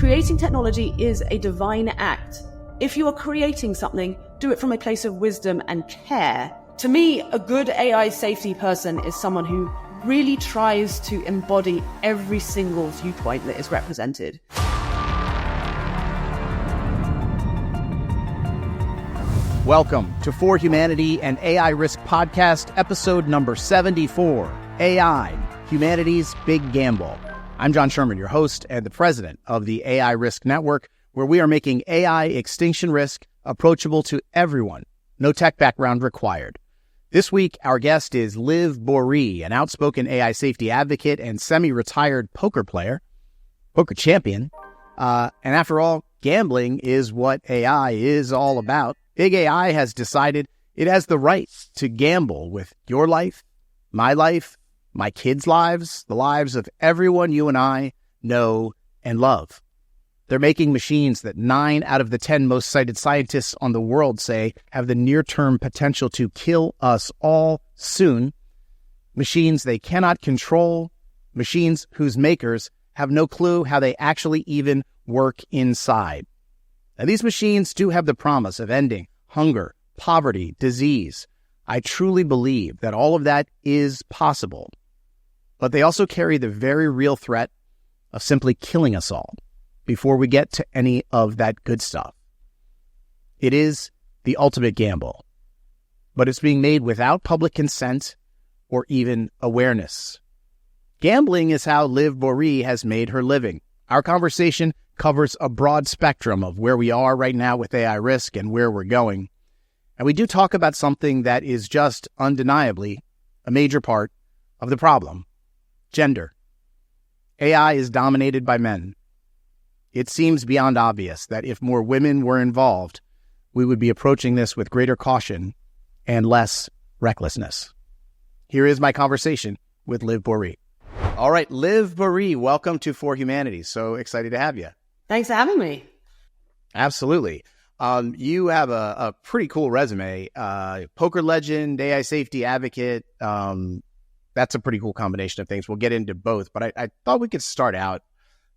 Creating technology is a divine act. If you are creating something, do it from a place of wisdom and care. To me, a good AI safety person is someone who really tries to embody every single viewpoint that is represented. Welcome to For Humanity and AI Risk Podcast, episode number 74, AI, Humanity's Big Gamble. I'm John Sherman, your host and the president of the AI Risk Network, where we are making AI extinction risk approachable to everyone, no tech background required. This week, our guest is Liv Boeree, an outspoken AI safety advocate and semi-retired poker player, poker champion. And after all, gambling is what AI is all about. Big AI has decided it has the right to gamble with your life, my kids' lives, the lives of everyone you and I know and love. They're making machines that 9 out of the 10 most cited scientists on the world say have the near-term potential to kill us all soon. Machines they cannot control, machines whose makers have no clue how they actually even work inside. Now, these machines do have the promise of ending hunger, poverty, disease. I truly believe that all of that is possible. But they also carry the very real threat of simply killing us all before we get to any of that good stuff. It is the ultimate gamble, but it's being made without public consent or even awareness. Gambling is how Liv Boeree has made her living. Our conversation covers a broad spectrum of where we are right now with AI risk and where we're going. And we do talk about something that is just undeniably a major part of the problem: gender. AI is dominated by men. It seems beyond obvious that if more women were involved, we would be approaching this with greater caution and less recklessness. Here is my conversation with Liv Boeree. All right, Liv Boeree, welcome to For Humanity. So excited to have you. Thanks for having me. Absolutely. You have a pretty cool resume. Poker legend, AI safety advocate. That's a pretty cool combination of things. We'll get into both, but I thought we could start out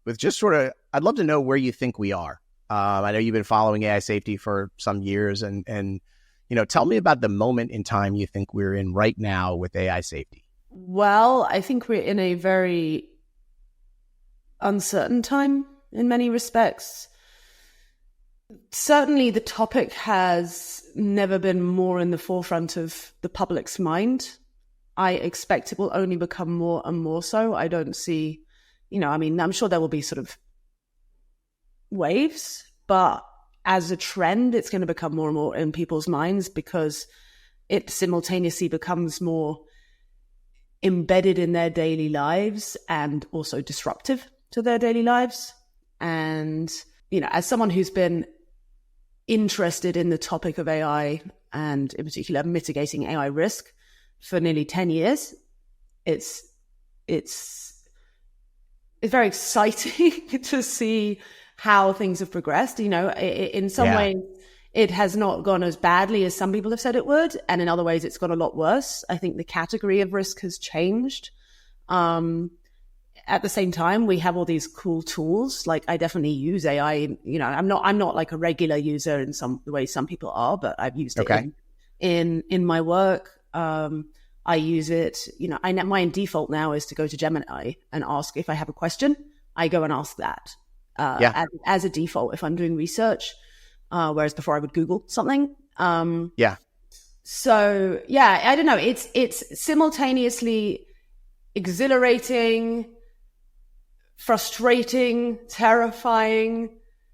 with just sort of, I'd love to know where you think we are. I know you've been following AI safety for some years, and tell me about the moment in time you think we're in right now with AI safety. Well, I think we're in a very uncertain time in many respects. Certainly the topic has never been more in the forefront of the public's mind. I expect it will only become more and more so. I don't see, I'm sure there will be sort of waves, but as a trend, it's going to become more and more in people's minds because it simultaneously becomes more embedded in their daily lives and also disruptive to their daily lives. And, as someone who's been interested in the topic of AI and in particular mitigating AI risk for nearly 10 years, it's very exciting to see how things have progressed. In some ways, it has not gone as badly as some people have said it would. And in other ways, it's gone a lot worse. I think the category of risk has changed. At the same time, we have all these cool tools. Like, I definitely use AI. I'm not like a regular user in some the way some people are, but I've used it in my work. I use it, my default now is to go to Gemini and ask if I have a question. I go and ask that as a default if I'm doing research, whereas before I would Google something. So, I don't know. It's simultaneously exhilarating, frustrating, terrifying,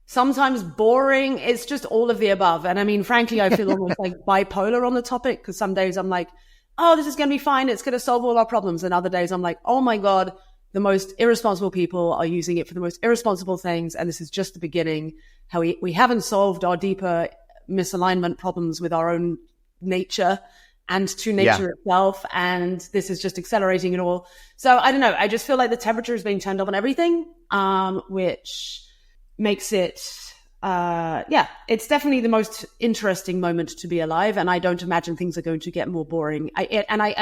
sometimes boring. It's just all of the above. And frankly, I feel almost like bipolar on the topic, because some days I'm like, oh, this is going to be fine. It's going to solve all our problems. And other days I'm like, oh my God, the most irresponsible people are using it for the most irresponsible things. And this is just the beginning. How we haven't solved our deeper misalignment problems with our own nature and to nature itself. And this is just accelerating it all. So I don't know. I just feel like the temperature is being turned up on everything, which makes it it's definitely the most interesting moment to be alive. And I don't imagine things are going to get more boring. I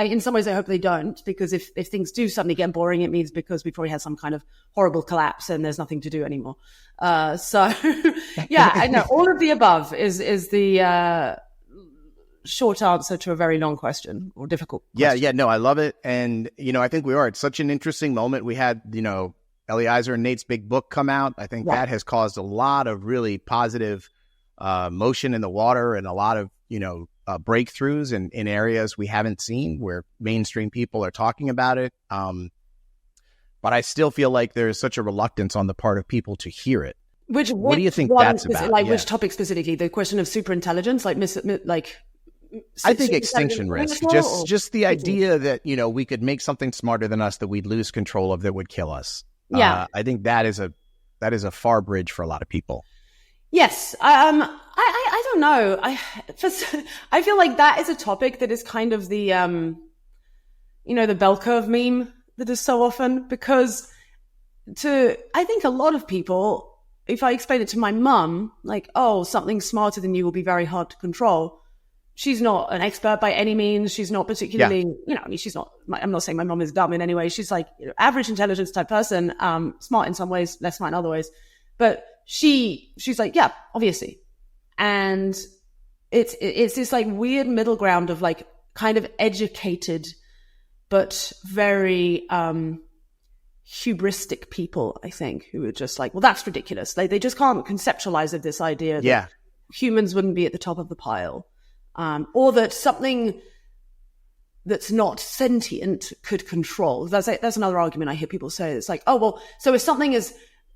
in some ways, I hope they don't, because if things do suddenly get boring, it means because we probably had some kind of horrible collapse and there's nothing to do anymore. So yeah, I know all of the above is the short answer to a very long question or difficult question. Yeah, no, I love it. And, I think we are at such an interesting moment. We had, Eliezer and Nate's big book come out. I think that has caused a lot of really positive motion in the water and a lot of, breakthroughs in areas we haven't seen where mainstream people are talking about it. But I still feel like there's such a reluctance on the part of people to hear it. What do you think that's about? Which topic specifically? The question of superintelligence, I think extinction risk, just the idea that, we could make something smarter than us that we'd lose control of that would kill us. Yeah. I think that is a far bridge for a lot of people. Yes. I don't know. I feel like that is a topic that is kind of the, the bell curve meme that is so often, because I think a lot of people, if I explain it to my mum, like, oh, something smarter than you will be very hard to control. She's not an expert by any means. She's not particularly, she's not, I'm not saying my mom is dumb in any way. She's like average intelligence type person, smart in some ways, less smart in other ways. But she's like, yeah, obviously. And it's this like weird middle ground of like kind of educated, but very, hubristic people, I think, who are just like, well, that's ridiculous. They just can't conceptualize of this idea that humans wouldn't be at the top of the pile. Or that something that's not sentient could control. That's another argument I hear people say. It's like, oh, well, so if something is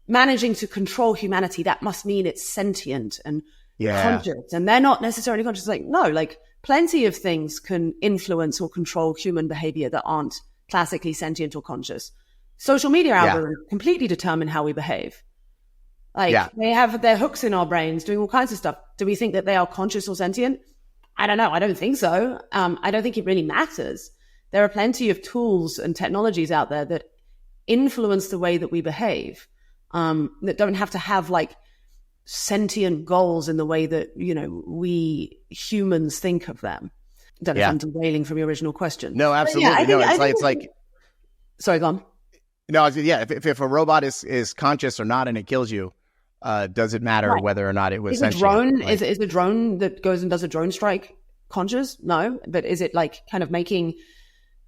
managing to control humanity, that must mean it's sentient and conscious. And they're not necessarily conscious. It's like, no, like plenty of things can influence or control human behavior that aren't classically sentient or conscious. Social media algorithms completely determine how we behave. Like they have their hooks in our brains doing all kinds of stuff. Do we think that they are conscious or sentient? I don't know. I don't think so. I don't think it really matters. There are plenty of tools and technologies out there that influence the way that we behave, that don't have to have like sentient goals in the way that, we humans think of them. I don't know if I'm derailing from your original question. No, absolutely. It's like, sorry, go on. No, if a robot is conscious or not and it kills you, does it matter whether or not it was sentient? Is a drone that goes and does a drone strike conscious? No. But is it like kind of making,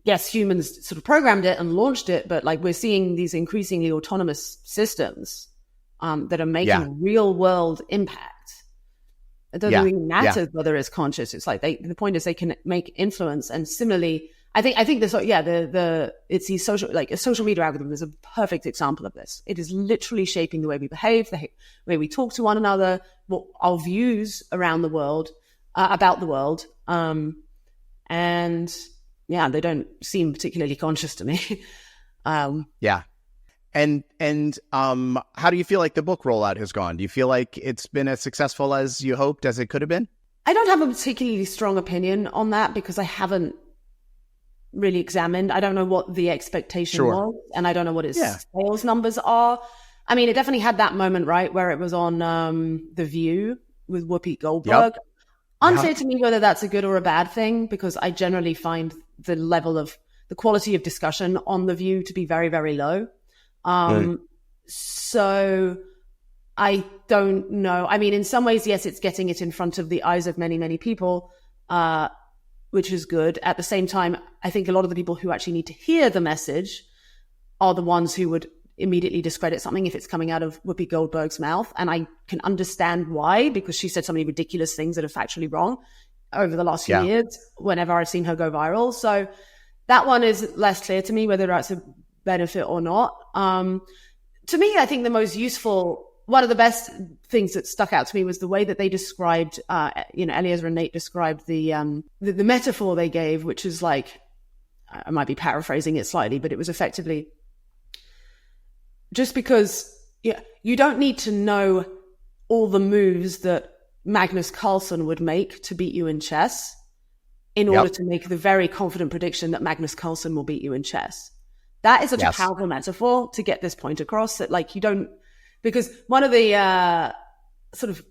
yes, humans sort of programmed it and launched it, but like we're seeing these increasingly autonomous systems that are making real world impact. It doesn't really matter whether it's conscious. It's like the point is they can make influence. And similarly, I think this, it's these a social media algorithm is a perfect example of this. It is literally shaping the way we behave, the way we talk to one another, what our views around the world, about the world. And they don't seem particularly conscious to me. And how do you feel like the book rollout has gone? Do you feel like it's been as successful as you hoped, as it could have been? I don't have a particularly strong opinion on that because I haven't really examined. I don't know what the expectation was, and I don't know what its sales numbers are. I mean, it definitely had that moment, right, where it was on The View with Whoopi Goldberg. Yep. Unclear to me whether that's a good or a bad thing, because I generally find the quality of discussion on The View to be very, very low. So I don't know. I mean, in some ways, yes, it's getting it in front of the eyes of many, many people, which is good. At the same time, I think a lot of the people who actually need to hear the message are the ones who would immediately discredit something if it's coming out of Whoopi Goldberg's mouth. And I can understand why, because she said so many ridiculous things that are factually wrong over the last few years, whenever I've seen her go viral. So that one is less clear to me, whether that's a benefit or not. To me, I think the most useful, one of the best things that stuck out to me was the way that they described, Eliezer and Nate described the metaphor they gave, which is like, I might be paraphrasing it slightly, but it was effectively just because you don't need to know all the moves that Magnus Carlsen would make to beat you in chess in order to make the very confident prediction that Magnus Carlsen will beat you in chess. That is such a powerful metaphor to get this point across, that like you don't, because one of the sort of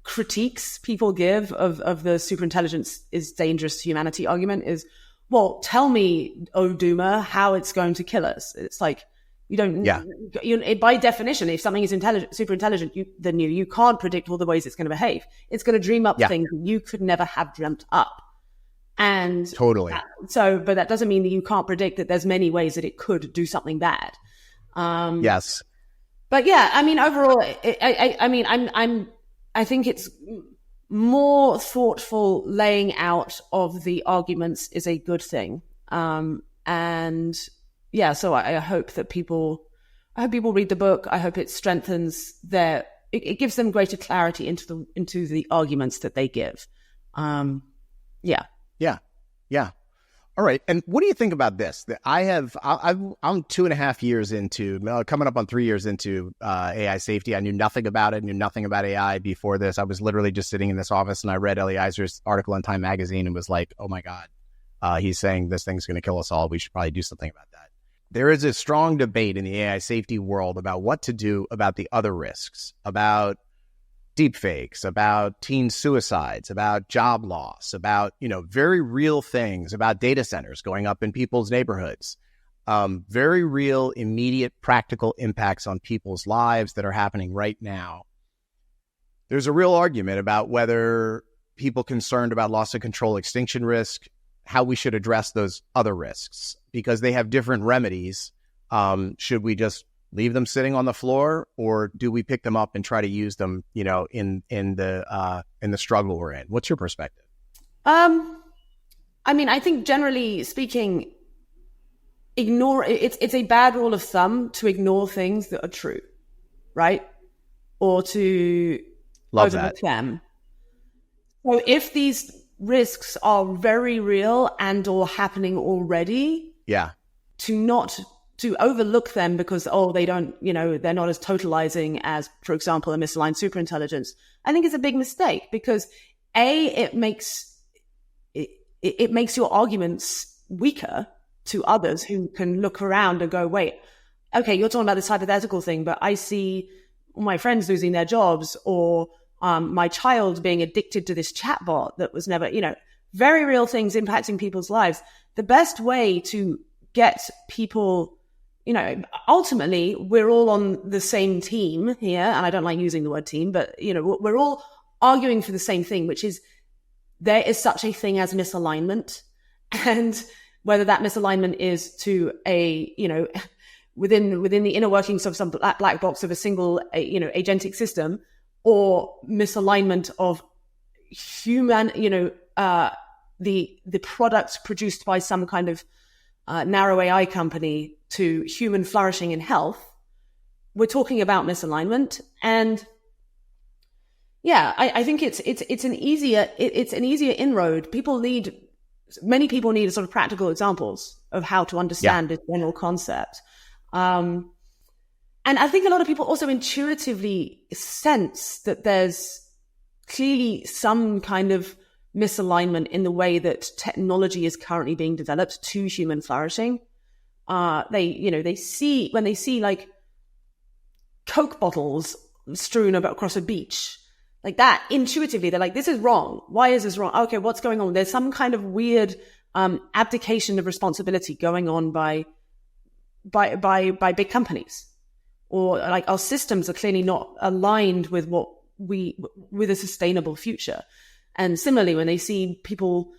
critiques people give of the superintelligence is dangerous to humanity argument is, well, tell me, oh doomer, how it's going to kill us. It's like, you don't, by definition, if something is super intelligent, you can't predict all the ways it's going to behave. It's going to dream up things you could never have dreamt up. And totally. But that doesn't mean that you can't predict that there's many ways that it could do something bad. Yes. But yeah, I mean, overall, I think it's more thoughtful laying out of the arguments is a good thing. And yeah, so I hope that people read the book. I hope it strengthens it gives them greater clarity into the arguments that they give. Yeah. All right. And what do you think about this? That I'm 2.5 years into, coming up on 3 years into AI safety. I knew nothing about it, knew nothing about AI before this. I was literally just sitting in this office and I read Eliezer's article in Time Magazine and was like, oh my God, he's saying this thing's going to kill us all. We should probably do something about that. There is a strong debate in the AI safety world about what to do about the other risks, about deepfakes, about teen suicides, about job loss, about, very real things, about data centers going up in people's neighborhoods, very real, immediate, practical impacts on people's lives that are happening right now. There's a real argument about whether people concerned about loss of control, extinction risk, how we should address those other risks, because they have different remedies. Should we just leave them sitting on the floor, or do we pick them up and try to use them, in the struggle we're in? What's your perspective? I think generally speaking, it's a bad rule of thumb to ignore things that are true, right? Or to overlook them. So if these risks are very real and or happening already, to overlook them because, they don't, they're not as totalizing as, for example, a misaligned superintelligence, I think is a big mistake because it makes your arguments weaker to others who can look around and go, wait, okay, you're talking about this hypothetical thing, but I see all my friends losing their jobs or my child being addicted to this chatbot that was never, very real things impacting people's lives. The best way to get people, ultimately we're all on the same team here. And I don't like using the word team, but, we're all arguing for the same thing, which is there is such a thing as misalignment. And whether that misalignment is to within the inner workings of some black box of a single, agentic system, or misalignment of human, the product produced by some kind of narrow AI company to human flourishing and health, we're talking about misalignment. And yeah, I think it's an easier inroad. Many people need sort of practical examples of how to understand this general concept. And I think a lot of people also intuitively sense that there's clearly some kind of misalignment in the way that technology is currently being developed to human flourishing. They see like Coke bottles strewn across a beach like that, intuitively, they're like, this is wrong. Why is this wrong? Okay, what's going on? There's some kind of weird abdication of responsibility going on by big companies, or like our systems are clearly not aligned with with a sustainable future. And similarly, when they see people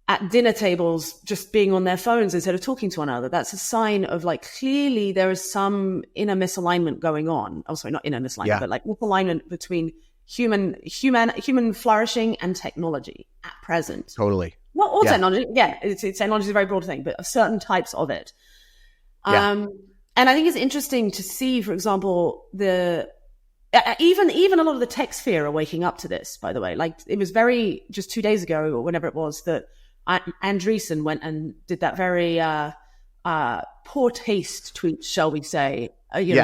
at dinner tables just being on their phones instead of talking to one another, that's a sign of like, clearly there is some inner misalignment going on. Oh, sorry, not inner misalignment, but like misalignment between human flourishing and technology at present. Totally. Not all technology. Yeah, technology is a very broad thing, but certain types of it. And I think it's interesting to see, for example, even a lot of the tech sphere are waking up to this, by the way. Like, it was just 2 days ago or whenever it was that Andreessen went and did that very poor taste tweet, shall we say.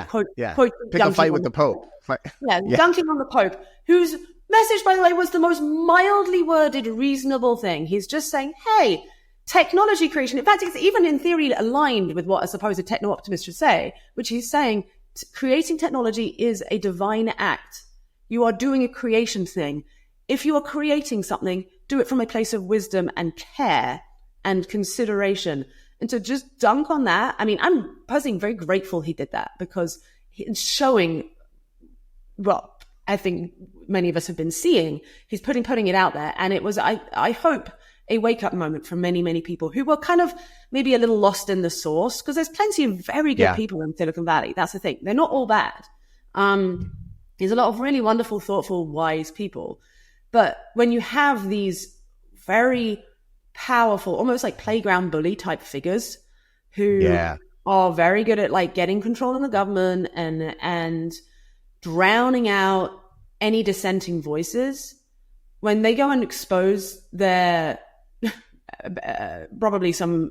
Quote, pick a fight with the Pope. Dunking on the Pope, whose message, by the way, was the most mildly worded, reasonable thing. He's just saying, hey, technology creation, in fact, it's even in theory aligned with what a supposed techno-optimist should say, which he's saying creating technology is a divine act. You are doing a creation thing. If you are creating something, do it from a place of wisdom and care and consideration. And to just dunk on that, I mean, I'm personally very grateful he did that, because it's showing, well, I think many of us have been seeing, he's putting it out there. And it was, I hope, a wake-up moment for many, many people who were kind of maybe a little lost in the source, because there's plenty of very good people in Silicon Valley. That's the thing. They're not all bad. There's a lot of really wonderful, thoughtful, wise people. But when you have these very powerful, almost like playground bully type figures who are very good at like getting control of the government and drowning out any dissenting voices, when they go and expose their probably some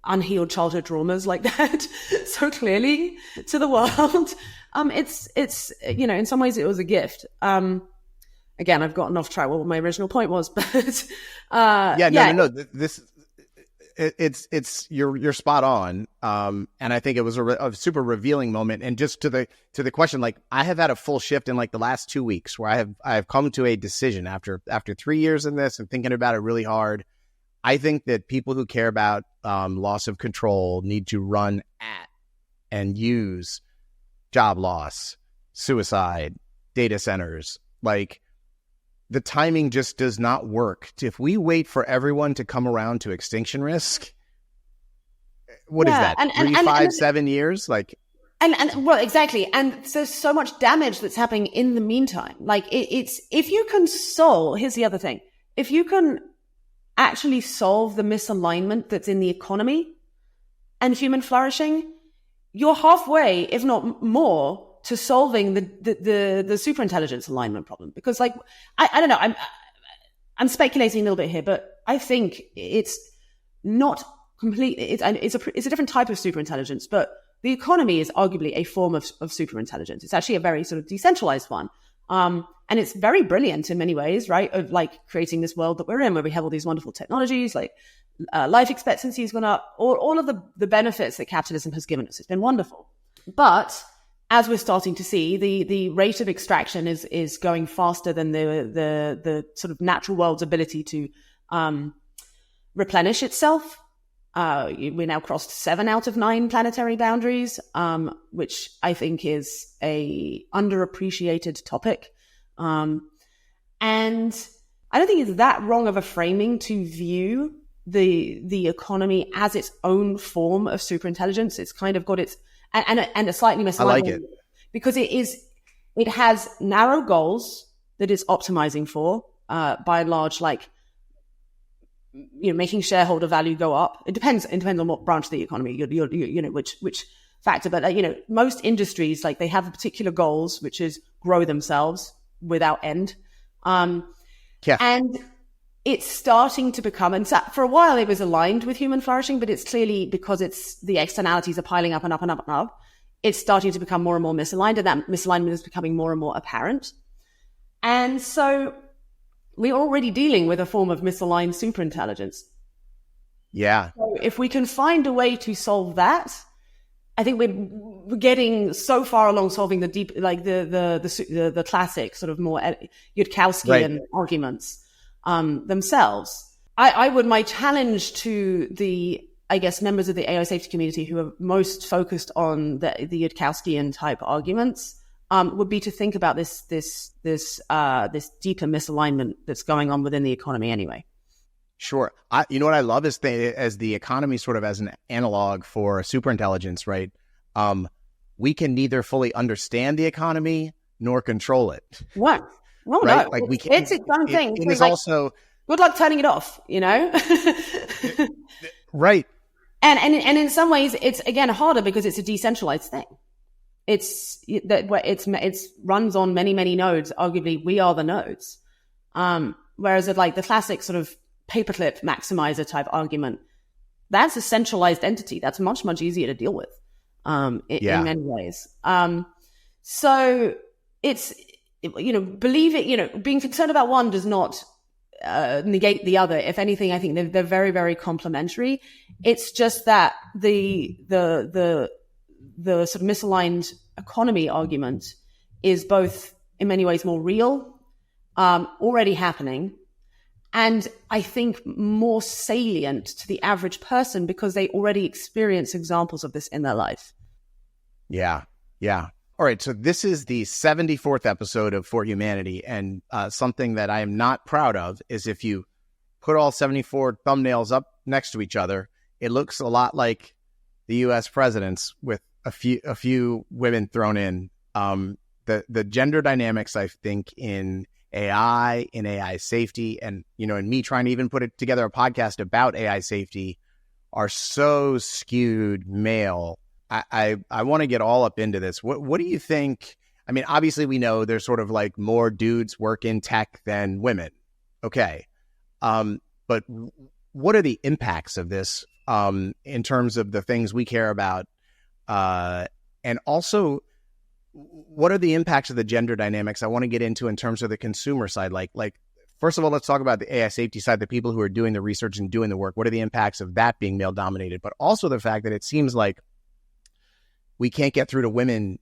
unhealed childhood traumas like that so clearly to the world, it's you know, in some ways it was a gift. Again, I've gotten off track what my original point was, but no. This it's you're spot on. And I think it was a super revealing moment. And just to the question, like, I have had a full shift in like the last 2 weeks where I have come to a decision after 3 years in this and thinking about it really hard. I think that people who care about loss of control need to run at and use job loss, suicide, data centers. Like, the timing just does not work. If we wait for everyone to come around to extinction risk, what is that? 3, 5, 7 years? Like, and well, exactly. And there's so much damage that's happening in the meantime. Like, it's if you can solve, here's the other thing. If you can actually solve the misalignment that's in the economy and human flourishing, you're halfway, if not more, to solving the superintelligence alignment problem. Because, like, I don't know, I'm speculating a little bit here, but I think it's not completely, it's a different type of superintelligence, but the economy is arguably a form of superintelligence. It's actually a very sort of decentralized one. And it's very brilliant in many ways, right? Of like creating this world that we're in, where we have all these wonderful technologies, like life expectancy has gone up, all of the benefits that capitalism has given us. It's been wonderful. But as we're starting to see, the rate of extraction is going faster than the sort of natural world's ability to replenish itself. We now crossed 7 out of 9 planetary boundaries, which I think is a underappreciated topic. And I don't think it's that wrong of a framing to view the economy as its own form of superintelligence. It's kind of got its and a slightly misaligned. I like it because it has narrow goals that it's optimizing for, by and large, like, you know, making shareholder value go up. It depends on what branch of the economy you know, which factor. But you know, most industries, like, they have particular goals, which is grow themselves without end. And it's starting to become, and for a while it was aligned with human flourishing, but it's clearly, because the externalities are piling up and up and up and up, it's starting to become more and more misaligned, and that misalignment is becoming more and more apparent. And so we're already dealing with a form of misaligned superintelligence. Yeah. So if we can find a way to solve that, I think we're getting so far along solving the deep, like the classic sort of more Yudkowskian arguments themselves. My challenge to the, I guess, members of the AI safety community who are most focused on the Yudkowskian type arguments would be to think about this deeper misalignment that's going on within the economy anyway. Sure. You know what I love is as the economy sort of as an analog for superintelligence, right? We can neither fully understand the economy nor control it. What? Well, right? no. Like it's its own thing. It is like, also good luck turning it off, you know? Right. And in some ways, it's again harder because it's a decentralized thing. It's runs on many, many nodes. Arguably, we are the nodes. Whereas like the classic sort of paperclip maximizer type argument, that's a centralized entity. That's much, much easier to deal with in many ways. So it's, you know, believe it, you know, being concerned about one does not negate the other. If anything, I think they're very, very complementary. It's just that the sort of misaligned economy argument is both in many ways more real, already happening. And I think more salient to the average person because they already experience examples of this in their life. Yeah. All right. So this is the 74th episode of For Humanity. And something that I am not proud of is if you put all 74 thumbnails up next to each other, it looks a lot like the U.S. presidents with a few women thrown in. The gender dynamics, I think, in AI safety, and in me trying to even put together a podcast about AI safety, are so skewed male. I want to get all up into this. What do you think? I mean, obviously we know there's sort of like more dudes work in tech than women. Okay. But what are the impacts of this in terms of the things we care about? And also, what are the impacts of the gender dynamics I want to get into in terms of the consumer side? Like, first of all, let's talk about the AI safety side, the people who are doing the research and doing the work. What are the impacts of that being male dominated? But also the fact that it seems like we can't get through to women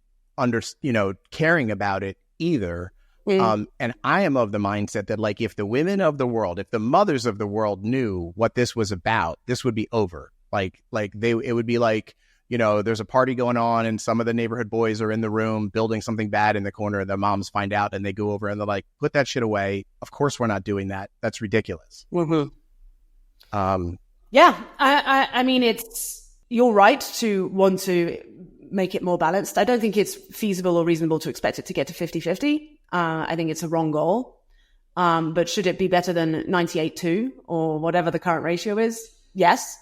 caring about it either. And I am of the mindset that, like, if the women of the world, if the mothers of the world knew what this was about, this would be over. It would be like, there's a party going on and some of the neighborhood boys are in the room building something bad in the corner, and the moms find out and they go over and they're like, put that shit away. Of course we're not doing that. That's ridiculous. Mm-hmm. Yeah. I mean, you're right to want to make it more balanced. I don't think it's feasible or reasonable to expect it to get to 50-50. I think it's a wrong goal. But should it be better than 98-2 or whatever the current ratio is? Yes.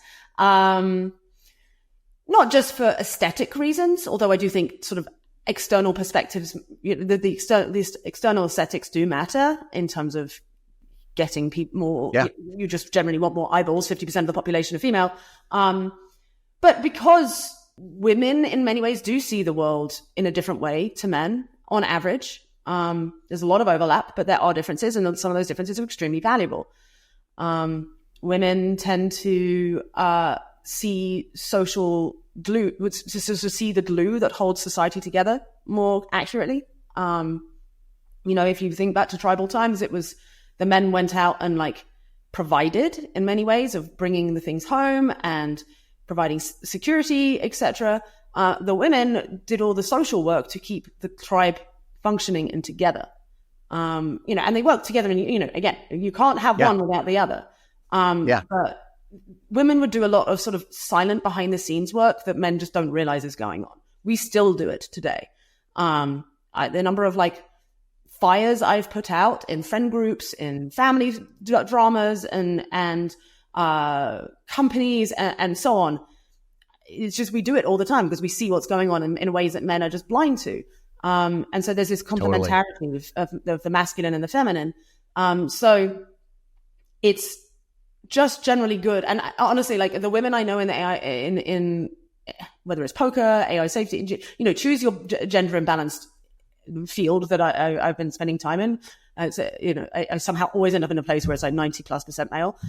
Not just for aesthetic reasons, although I do think sort of external perspectives, the external aesthetics do matter in terms of getting people more. Yeah. You just generally want more eyeballs. 50% of the population are female. But because women in many ways do see the world in a different way to men on average, there's a lot of overlap, but there are differences, and some of those differences are extremely valuable. Women tend to see social glue, to see the glue that holds society together more accurately. If you think back to tribal times, it was the men went out and provided in many ways of bringing the things home and providing security, etc. The women did all the social work to keep the tribe functioning and together. And they work together, and again, you can't have one without the other. But women would do a lot of sort of silent behind the scenes work that men just don't realize is going on. We still do it today. The number of fires I've put out in friend groups, in family dramas, and companies and so on. It's just, we do it all the time because we see what's going on in ways that men are just blind to. And so there's this complementarity of the masculine and the feminine. So it's just generally good. And honestly, the women I know in the AI, in whether it's poker, AI safety, choose your gender imbalanced field that I've been spending time in. I somehow always end up in a place where it's 90+% male.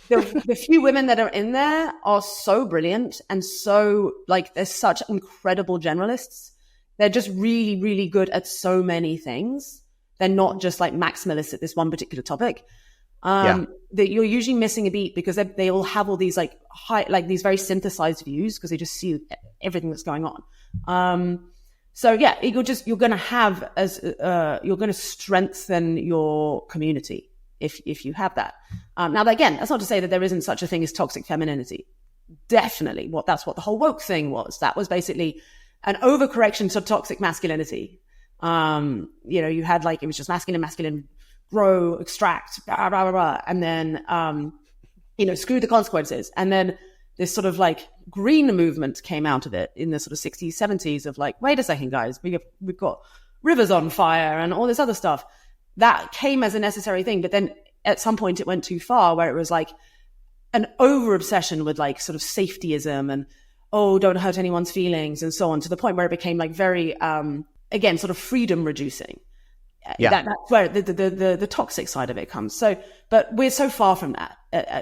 The few women that are in there are so brilliant and so they're such incredible generalists. They're just really, really good at so many things. They're not just maximalists at this one particular topic. That you're usually missing a beat because they all have all these these very synthesized views because they just see everything that's going on. You're going to strengthen your community if you have that. Now, again, that's not to say that there isn't such a thing as toxic femininity. Definitely, that's what the whole woke thing was. That was basically an overcorrection to toxic masculinity. You had it was just masculine, grow, extract, blah, blah, blah, blah. And then, screw the consequences. And then this sort of green movement came out of it in the sort of 60s, 70s of wait a second, guys, we've got rivers on fire and all this other stuff. That came as a necessary thing. But then at some point it went too far where it was an over obsession with sort of safetyism and, oh, don't hurt anyone's feelings and so on, to the point where it became very, again, sort of freedom reducing. That's where the toxic side of it comes. So, but we're so far from that,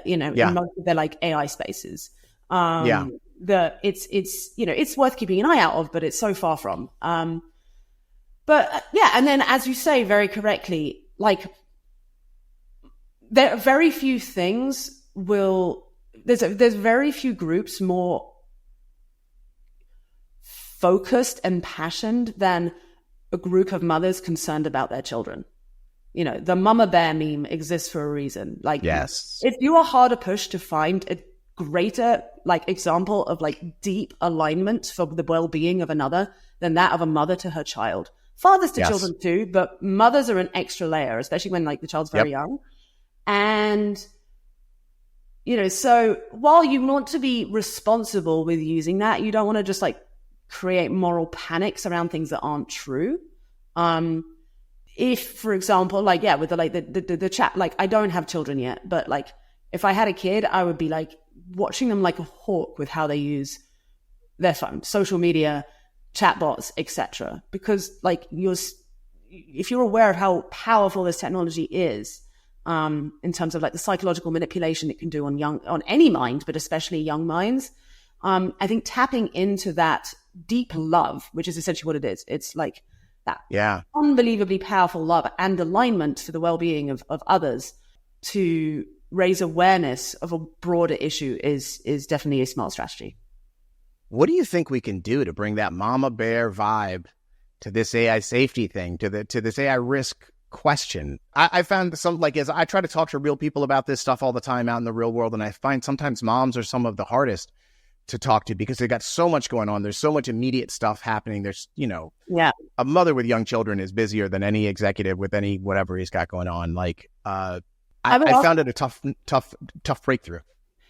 in most of the AI spaces. It's worth keeping an eye out of, but it's so far from. But Yeah. And then, as you say very correctly, like, there are very few things there's very few groups more focused and passionate than a group of mothers concerned about their children. You know, the mama bear meme exists for a reason. Like, yes, if you are harder pushed to find a greater like example of like deep alignment for the well-being of another than that of a mother to her child. Fathers to children too, but mothers are an extra layer, especially when like the child's very young. And, you know, so while you want to be responsible with using that, you don't want to just like create moral panics around things that aren't true. If, for example, like, yeah, with the chat, like, I don't have children yet, but like, if I had a kid, I would be like watching them like a hawk with how they use their phone, social media, chatbots, etc. Because like if you're aware of how powerful this technology is, in terms of like the psychological manipulation it can do on any mind, but especially young minds, I think tapping into that deep love, which is essentially what it is. It's like that unbelievably powerful love and alignment for the well-being of others to raise awareness of a broader issue is definitely a smart strategy. What do you think we can do to bring that mama bear vibe to this AI safety thing, to this AI risk question? I found some, like, as I try to talk to real people about this stuff all the time out in the real world, and I find sometimes moms are some of the hardest to talk to because they got so much going on. There's so much immediate stuff happening. There's, you know, a mother with young children is busier than any executive with any whatever he's got going on. Like, I found it a tough breakthrough.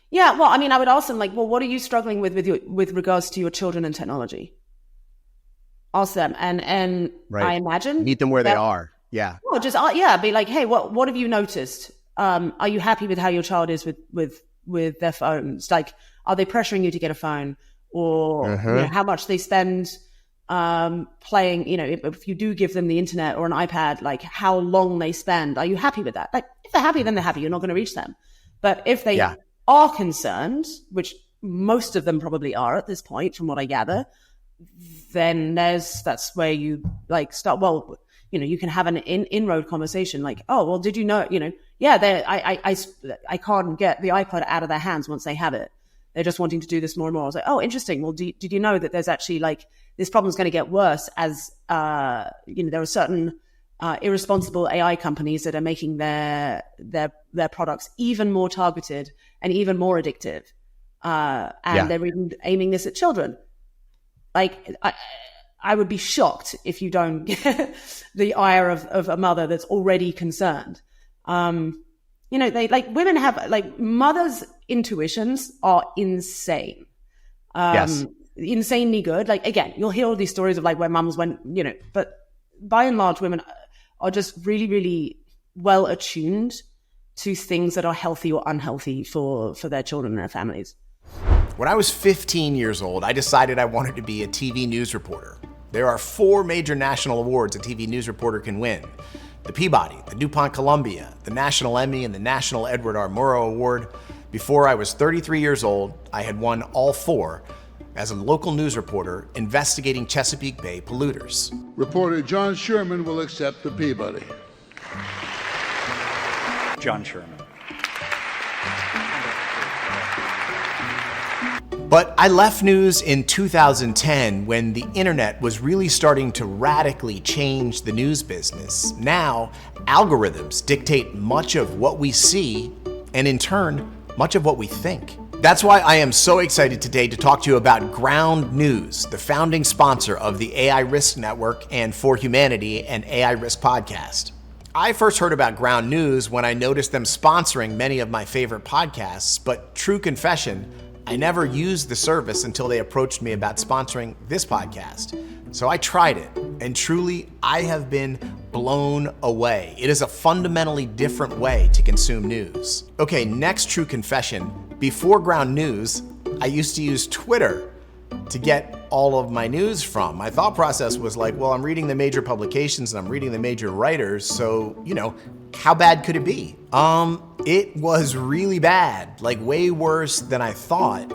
Yeah, well, I mean, I would ask them, like, well, what are you struggling with regards to your children and technology? Ask them, and right. I imagine meet them where they are. Yeah, well, just be like, hey, what have you noticed? Are you happy with how your child is with their phones? Like, are they pressuring you to get a phone, or you know, how much they spend playing? You know, if you do give them the internet or an iPad, like how long they spend. Are you happy with that? Like, if they're happy, then they're happy. You're not going to reach them. But if they are concerned, which most of them probably are at this point, from what I gather, then that's where you like start. Well, you know, you can have an inroad conversation, like, oh, well, did you know? You know, I can't get the iPod out of their hands once they have it. They're just wanting to do this more and more. I was like, oh, interesting. Well, did you know that there's actually like this problem is going to get worse as you know, there are certain irresponsible AI companies that are making their products even more targeted and even more addictive, and they're even aiming this at children. Like, I would be shocked if you don't get the ire of a mother that's already concerned. You know, they like women have like mothers' intuitions are insane. Insanely good. Like, again, you'll hear all these stories of like where mums went, you know, but by and large, women are just really, really well attuned to things that are healthy or unhealthy for their children and their families. When I was 15 years old, I decided I wanted to be a TV news reporter. There are 4 major national awards a TV news reporter can win: the Peabody, the DuPont Columbia, the National Emmy, and the National Edward R. Murrow Award. Before I was 33 years old, I had won all 4 as a local news reporter investigating Chesapeake Bay polluters. Reporter John Sherman will accept the Peabody. John Sherman. But I left news in 2010 when the internet was really starting to radically change the news business. Now, algorithms dictate much of what we see, and in turn, much of what we think. That's why I am so excited today to talk to you about Ground News, the founding sponsor of the AI Risk Network and For Humanity, an AI Risk podcast. I first heard about Ground News when I noticed them sponsoring many of my favorite podcasts, but true confession, I never used the service until they approached me about sponsoring this podcast. So I tried it, and truly, I have been blown away. It is a fundamentally different way to consume news. Okay, next true confession. Before Ground News, I used to use Twitter to get all of my news from. My thought process was like, well, I'm reading the major publications and I'm reading the major writers, so, you know, how bad could it be? It was really bad, like way worse than I thought.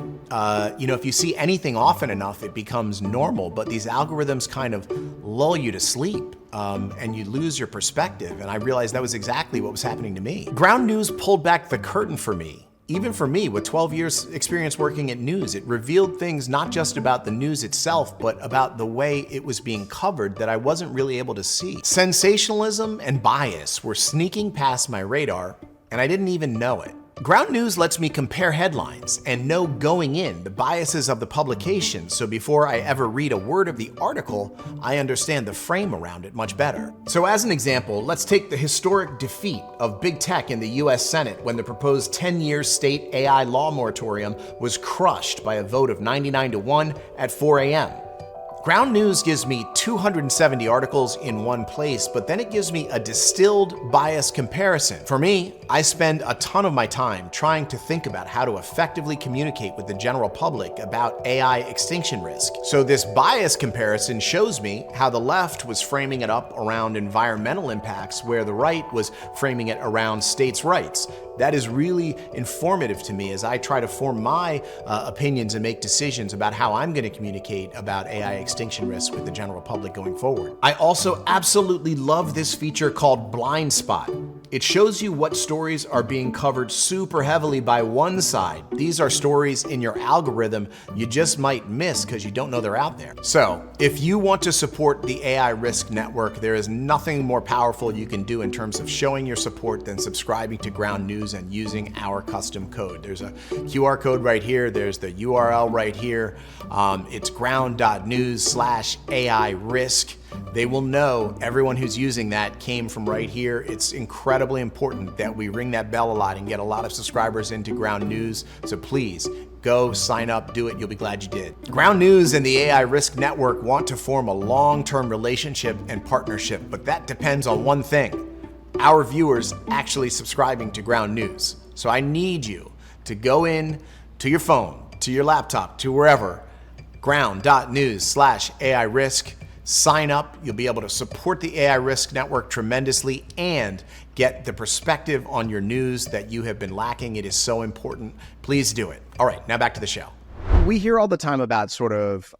If you see anything often enough, it becomes normal, but these algorithms kind of lull you to sleep. And you lose your perspective. And I realized that was exactly what was happening to me. Ground News pulled back the curtain for me. Even for me, with 12 years experience working at news, it revealed things not just about the news itself, but about the way it was being covered that I wasn't really able to see. Sensationalism and bias were sneaking past my radar, and I didn't even know it. Ground News lets me compare headlines and know going in the biases of the publication, so before I ever read a word of the article, I understand the frame around it much better. So as an example, let's take the historic defeat of big tech in the US Senate when the proposed 10-year state AI law moratorium was crushed by a vote of 99-1 at 4 a.m. Ground News gives me 270 articles in one place, but then it gives me a distilled bias comparison. For me, I spend a ton of my time trying to think about how to effectively communicate with the general public about AI extinction risk. So this bias comparison shows me how the left was framing it up around environmental impacts, where the right was framing it around states' rights. That is really informative to me as I try to form my opinions and make decisions about how I'm going to communicate about AI extinction risk with the general public going forward. I also absolutely love this feature called Blind Spot. It shows you what stories are being covered super heavily by one side. These are stories in your algorithm you just might miss because you don't know they're out there. So, if you want to support the AI Risk Network, there is nothing more powerful you can do in terms of showing your support than subscribing to Ground News and using our custom code. There's a QR code right here. There's the URL right here. It's ground.news/AI risk. They will know everyone who's using that came from right here. It's incredibly important that we ring that bell a lot and get a lot of subscribers into Ground News. So please go sign up, do it. You'll be glad you did. Ground News and the AI Risk Network want to form a long-term relationship and partnership, but that depends on one thing: our viewers actually subscribing to Ground News. So I need you to go in to your phone, to your laptop, to wherever, ground.news/AI risk. Sign up. You'll be able to support the AI Risk Network tremendously and get the perspective on your news that you have been lacking. It is so important. Please do it. All right, now back to the show. We hear all the time about sort of,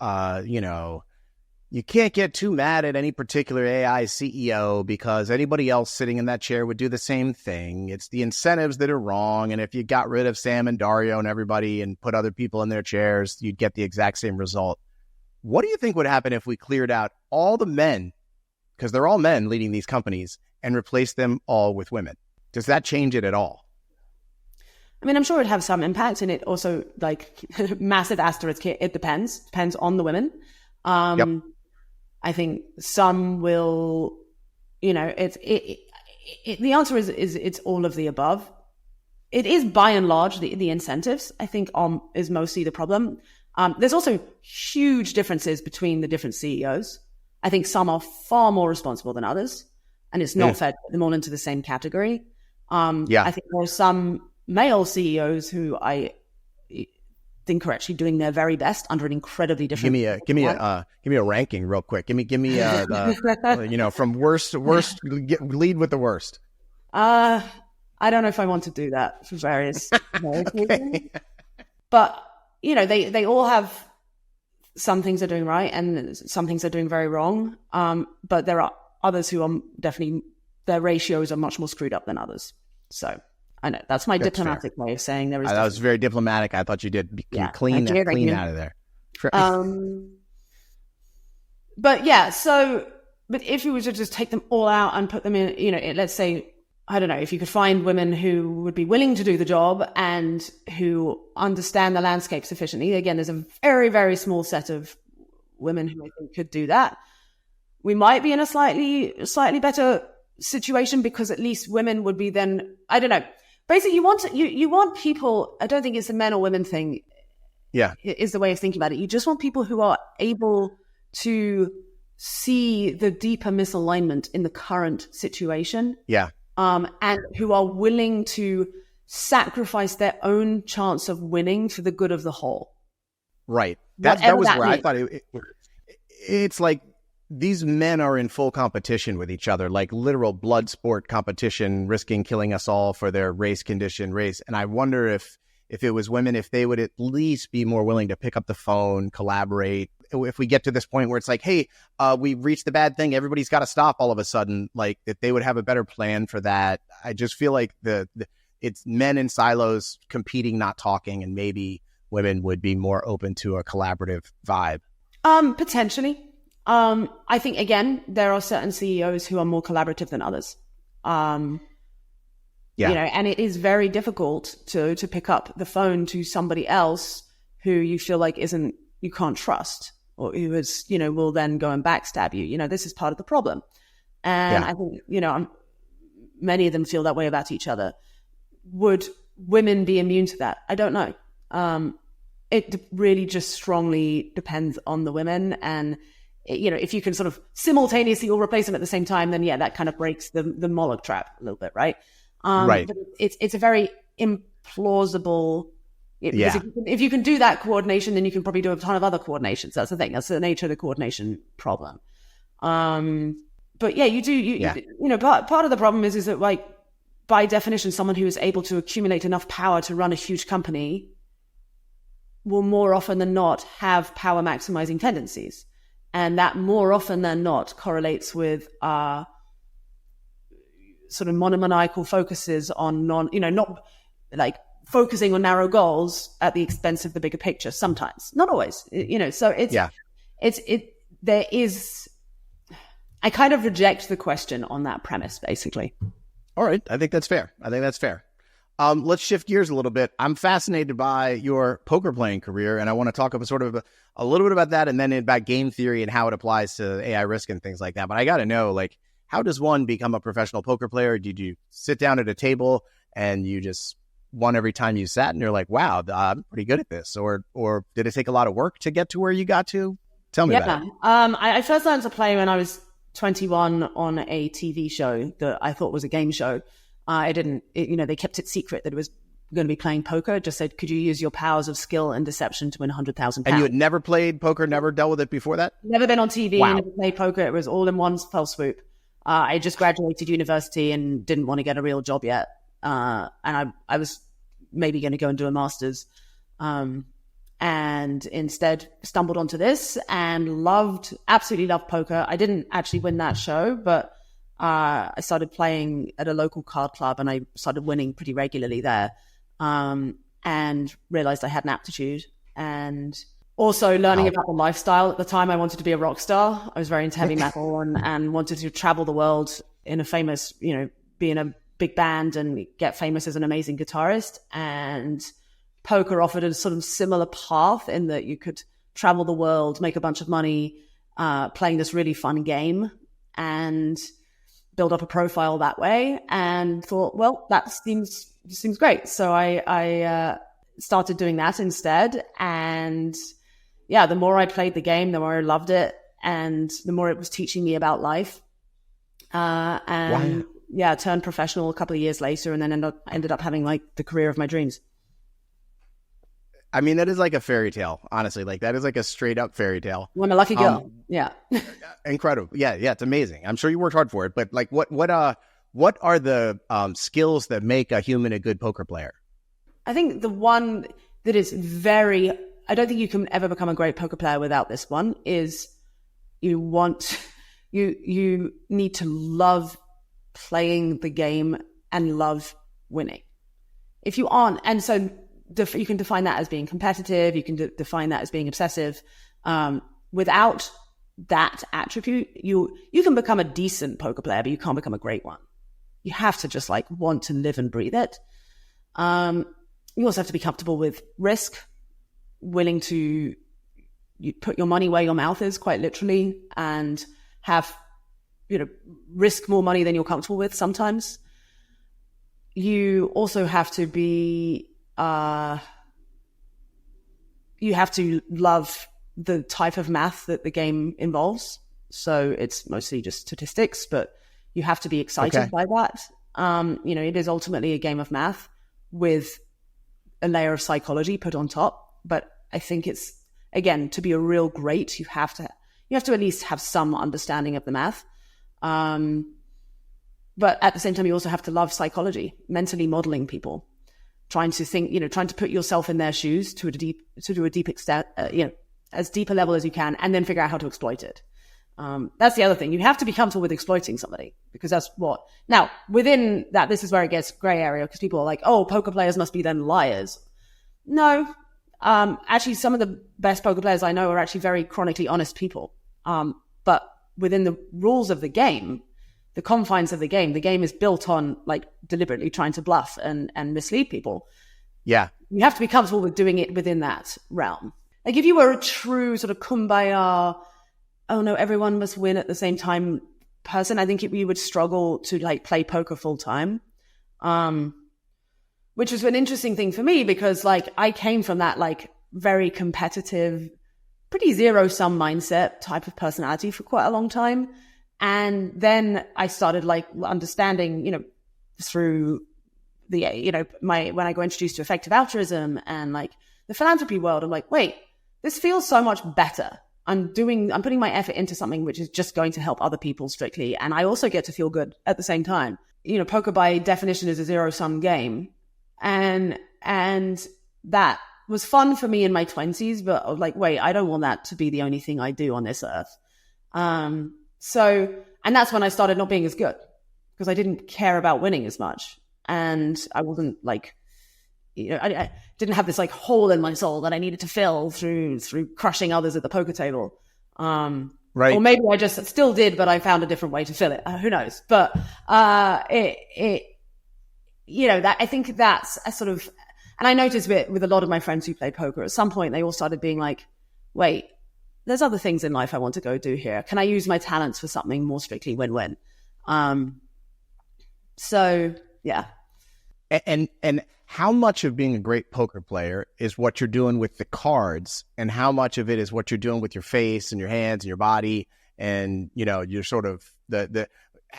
you can't get too mad at any particular AI CEO because anybody else sitting in that chair would do the same thing. It's the incentives that are wrong. And if you got rid of Sam and Dario and everybody and put other people in their chairs, you'd get the exact same result. What do you think would happen if we cleared out all the men, because they're all men leading these companies, and replaced them all with women? Does that change it at all? I mean, I'm sure it'd have some impact, and it also, like, massive asterisk here, it depends on the women. Yep. I think some will, the answer is it's all of the above. It is by and large the incentives, I think, is mostly the problem. There's also huge differences between the different CEOs. I think some are far more responsible than others, and it's not fair to put them all into the same category. I think there are some male CEOs who I think are actually doing their very best under an incredibly different. Give me a ranking real quick. Give me from worst to worst. Lead with the worst. I don't know if I want to do that for various reasons, but they all have some things they're doing right and some things they're doing very wrong. But there are others who are definitely, their ratios are much more screwed up than others. So I know that's my diplomatic way of saying there is. That was very diplomatic. I thought you did clean out of there. But if you were to just take them all out and put them in, let's say, I don't know, if you could find women who would be willing to do the job and who understand the landscape sufficiently. Again, there's a very, very small set of women who I think could do that. We might be in a slightly better situation because at least women would be then, I don't know. Basically, you want people, I don't think it's a men or women thing. Yeah. Is the way of thinking about it. You just want people who are able to see the deeper misalignment in the current situation. Yeah. And who are willing to sacrifice their own chance of winning for the good of the whole. Right. That was where I thought it's like these men are in full competition with each other, like literal blood sport competition, risking killing us all for their race condition race. And I wonder if it was women, if they would at least be more willing to pick up the phone, collaborate. If we get to this point where it's like, hey, we've reached the bad thing, everybody's got to stop all of a sudden, like that they would have a better plan for that. I just feel like it's men in silos competing, not talking, and maybe women would be more open to a collaborative vibe. Potentially. I think, again, there are certain CEOs who are more collaborative than others. You know, and it is very difficult to pick up the phone to somebody else who you feel like you can't trust, or who is, you know, will then go and backstab you. You know, this is part of the problem. And I think, you know, many of them feel that way about each other. Would women be immune to that? I don't know. It really just strongly depends on the women. And, you know, if you can sort of simultaneously all replace them at the same time, then that kind of breaks the Moloch trap a little bit, right? Right. But it's a very implausible. If you can do that coordination, then you can probably do a ton of other coordinations. That's the thing. That's the nature of the coordination problem. But you know, part of the problem is that, like, by definition, someone who is able to accumulate enough power to run a huge company will more often than not have power maximizing tendencies. And that more often than not correlates with sort of monomaniacal focuses on not like focusing on narrow goals at the expense of the bigger picture. Sometimes, not always, you know, so I kind of reject the question on that premise, basically. All right. I think that's fair. Let's shift gears a little bit. I'm fascinated by your poker playing career, and I want to talk about sort of a little bit about that, and then about game theory and how it applies to AI risk and things like that. But I got to know, like, how does one become a professional poker player? Did you sit down at a table and you just won every time you sat, and you're like, wow, I'm pretty good at this? Or did it take a lot of work to get to where you got to? Tell me about it. I first learned to play when I was 21 on a TV show that I thought was a game show. They kept it secret that it was going to be playing poker. It just said, could you use your powers of skill and deception to win £100,000? And you had never played poker, never dealt with it before that? Never been on TV, never played poker. It was all in one fell swoop. I just graduated university and didn't want to get a real job yet. And I was maybe going to go and do a master's. And instead stumbled onto this and absolutely loved poker. I didn't actually win that show, but I started playing at a local card club and I started winning pretty regularly there, and realized I had an aptitude. And also learning about the lifestyle. At the time, I wanted to be a rock star. I was very into heavy metal and wanted to travel the world in a famous, you know, be in a big band and get famous as an amazing guitarist. And poker offered a sort of similar path in that you could travel the world, make a bunch of money, playing this really fun game, and build up a profile that way. And thought, well, that seems great. So I started doing that instead. And the more I played the game, the more I loved it, and the more it was teaching me about life. Turned professional a couple of years later, and then ended up having like the career of my dreams. I mean, that is like a fairy tale, honestly. Like, that is like a straight up fairy tale. I'm a lucky girl. Incredible. Yeah, it's amazing. I'm sure you worked hard for it, but like, what are the skills that make a human a good poker player? I think the one that is I don't think you can ever become a great poker player without this one, is you need to love playing the game and love winning. If you aren't, and so you can define that as being competitive, you can define that as being obsessive. Without that attribute, you can become a decent poker player, but you can't become a great one. You have to just like want to live and breathe it. You also have to be comfortable with risk, willing to put your money where your mouth is, quite literally, and have, risk more money than you're comfortable with sometimes. You also have to be, you have to love the type of math that the game involves. So it's mostly just statistics, but you have to be excited by that. It is ultimately a game of math with a layer of psychology put on top. But I think it's, again, to be a real great, you have you have to at least have some understanding of the math. But at the same time, you also have to love psychology, mentally modeling people, trying to think, trying to put yourself in their shoes to a deep extent, as deep a level as you can, and then figure out how to exploit it. That's the other thing. You have to be comfortable with exploiting somebody, because that's what. Now, within that, this is where it gets gray area, because people are like, oh, poker players must be then liars. No. Actually, some of the best poker players I know are actually very chronically honest people. But within the rules of the game, the confines of the game is built on like deliberately trying to bluff and mislead people. Yeah. You have to be comfortable with doing it within that realm. Like if you were a true sort of kumbaya, oh no, everyone must win at the same time person, I think you would struggle to like play poker full time. Which was an interesting thing for me, because like I came from that like very competitive, pretty zero-sum mindset type of personality for quite a long time. And then I started like understanding, through the, when I got introduced to effective altruism and like the philanthropy world, I'm like, wait, this feels so much better. I'm putting my effort into something which is just going to help other people strictly. And I also get to feel good at the same time. Poker by definition is a zero-sum game. And that was fun for me in my 20s, but I was like, wait, I don't want that to be the only thing I do on this earth. And that's when I started not being as good, because I didn't care about winning as much. And I wasn't like, I didn't have this like hole in my soul that I needed to fill through crushing others at the poker table. Right. Or maybe I just still did, but I found a different way to fill it. Who knows? But, that I think that's a sort of, and I noticed with a lot of my friends who play poker, at some point they all started being like, wait, there's other things in life I want to go do here. Can I use my talents for something more strictly win-win? So yeah. And how much of being a great poker player is what you're doing with the cards, and how much of it is what you're doing with your face and your hands and your body, and you're sort of the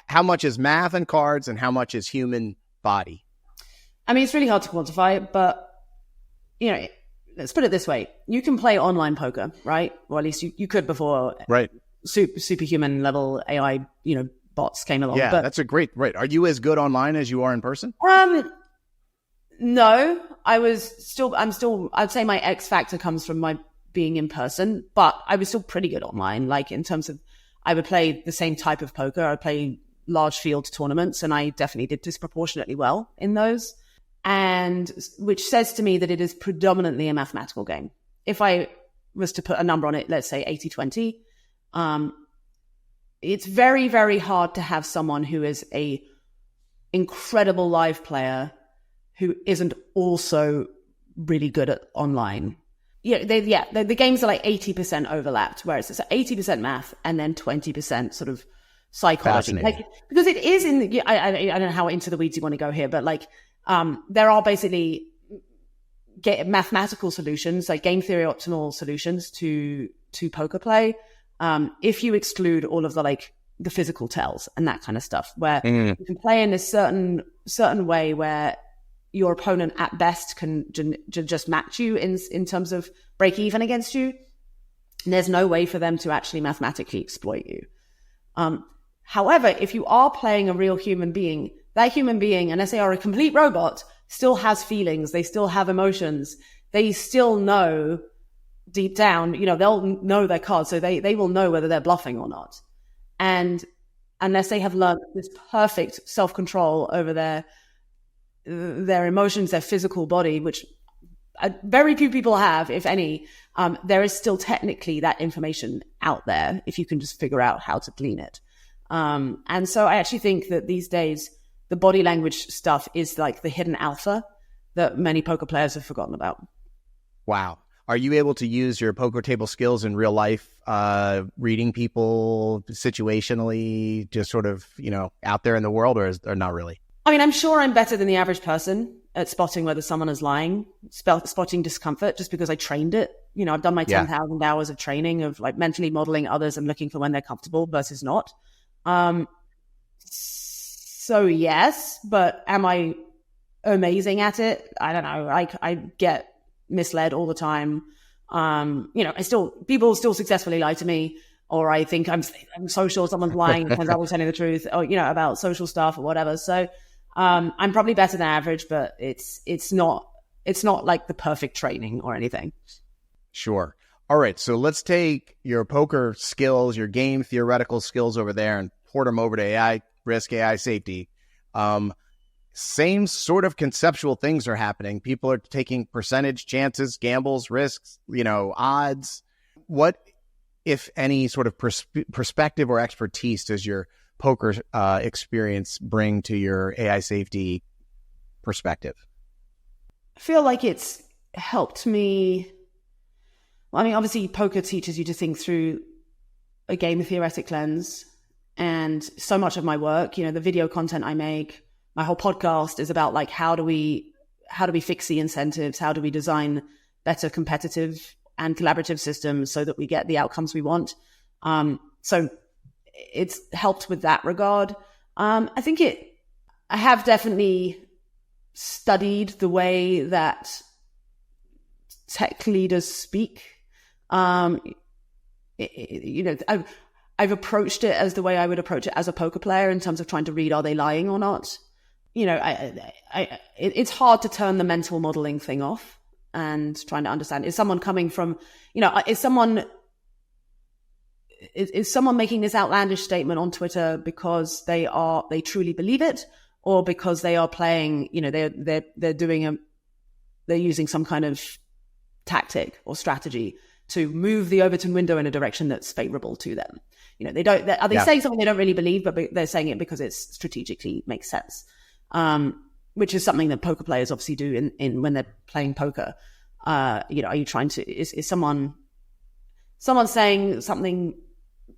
how much is math and cards, and how much is human body? I mean, it's really hard to quantify, but let's put it this way: you can play online poker, right? Or at least you could before, right? Superhuman level AI, bots came along. Yeah, but that's a great. Right? Are you as good online as you are in person? No, I'd say my X factor comes from my being in person, but I was still pretty good online. Like in terms of, I would play the same type of poker. I'd play large field tournaments, and I definitely did disproportionately well in those. And which says to me that it is predominantly a mathematical game. If I was to put a number on it, let's say 80-20, it's very, very hard to have someone who is a incredible live player who isn't also really good at online. The games are like 80% overlapped, whereas it's 80% math and then 20% sort of psychology. Like, because it is I don't know how into the weeds you want to go here, but like, there are basically mathematical solutions, like game theory optimal solutions to poker play. If you exclude all of the physical tells and that kind of stuff, where you can play in a certain way where your opponent at best can just match you in terms of break even against you. And there's no way for them to actually mathematically exploit you. However, if you are playing a real human being, that human being, unless they are a complete robot, still has feelings. They still have emotions. They still know deep down, they'll know their cards. So they will know whether they're bluffing or not. And unless they have learned this perfect self-control over their emotions, their physical body, which very few people have, if any, there is still technically that information out there if you can just figure out how to glean it. And so I actually think that these days, the body language stuff is like the hidden alpha that many poker players have forgotten about. Wow. Are you able to use your poker table skills in real life, reading people situationally, just sort of, out there in the world, or not really? I mean, I'm sure I'm better than the average person at spotting whether someone is lying, spotting discomfort, just because I trained it. I've done my 10,000 hours of training of like mentally modeling others and looking for when they're comfortable versus not. So yes, but am I amazing at it? I don't know. I get misled all the time. People still successfully lie to me or I think I'm so sure someone's lying and I was telling the truth, or, about social stuff or whatever. So I'm probably better than average, but it's not like the perfect training or anything. Sure. All right. So let's take your poker skills, your game theoretical skills over there and port them over to AI risk, AI safety. Same sort of conceptual things are happening. People are taking percentage, chances, gambles, risks, odds. What, if any, sort of perspective or expertise does your poker experience bring to your AI safety perspective? I feel like it's helped me. I mean, obviously, poker teaches you to think through a game theoretic lens. And so much of my work, the video content I make, my whole podcast is about like, how do we fix the incentives? How do we design better competitive and collaborative systems so that we get the outcomes we want? So it's helped with that regard. I think I have definitely studied the way that tech leaders speak. I've approached it as the way I would approach it as a poker player in terms of trying to read, are they lying or not? It's hard to turn the mental modeling thing off and trying to understand, is someone coming from, is someone making this outlandish statement on Twitter because they truly believe it, or because they are playing, they're using some kind of tactic or strategy to move the Overton window in a direction that's favorable to them. Are they saying something they don't really believe, but they're saying it because it strategically makes sense, which is something that poker players obviously do in when they're playing poker. Are you trying to, is someone saying something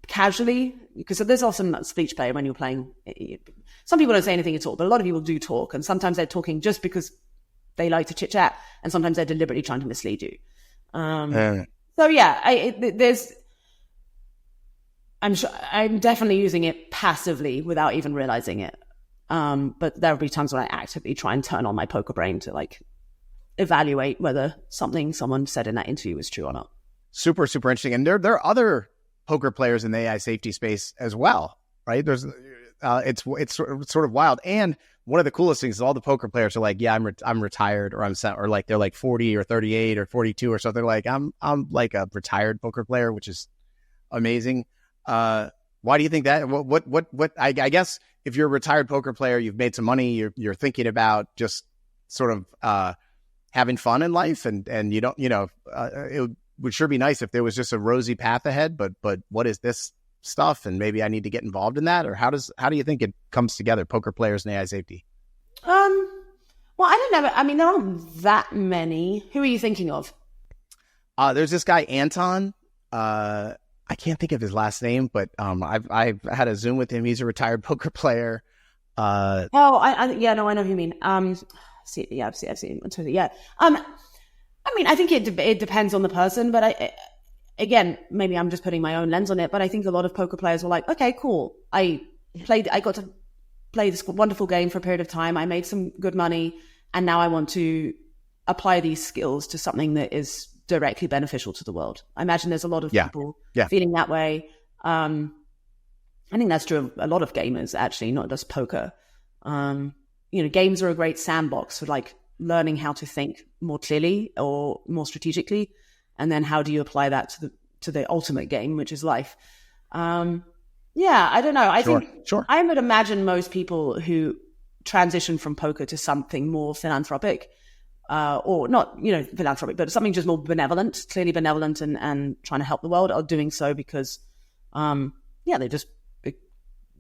casually? Because there's also a speech player when you're playing. Some people don't say anything at all, but a lot of people do talk, and sometimes they're talking just because they like to chit chat, and sometimes they're deliberately trying to mislead you. So yeah, I'm definitely using it passively without even realizing it. But there will be times when I actively try and turn on my poker brain to like evaluate whether something someone said in that interview is true or not. Super, super interesting. And there are other poker players in the AI safety space as well, right? There's it's sort of wild. And one of the coolest things is all the poker players are like, yeah, I'm retired, or or like they're like 40 or 38 or 42 or something. Like I'm like a retired poker player, which is amazing. Why do you think that? What? I guess if you're a retired poker player, you've made some money, you're thinking about just sort of having fun in life, and you don't, it would sure be nice if there was just a rosy path ahead. But what is this stuff? And maybe I need to get involved in that, or how do you think it comes together, poker players and AI safety? Well, I don't know. I mean, there aren't that many. Who are you thinking of? There's this guy, Anton. I can't think of his last name, but I've had a Zoom with him. He's a retired poker player. I know who you mean. I've seen him on Twitter. Yeah. I mean, I think it depends on the person, but again, maybe I'm just putting my own lens on it, but I think a lot of poker players were like, okay, cool. I got to play this wonderful game for a period of time. I made some good money, and now I want to apply these skills to something that is directly beneficial to the world. I imagine there's a lot of people feeling that way. I think that's true of a lot of gamers, actually, not just poker. Games are a great sandbox for like learning how to think more clearly or more strategically, and then how do you apply that to the ultimate game, which is life. I don't know. I think I would imagine most people who transition from poker to something more philanthropic, or not, philanthropic, but something just more benevolent, clearly benevolent and trying to help the world, are doing so because,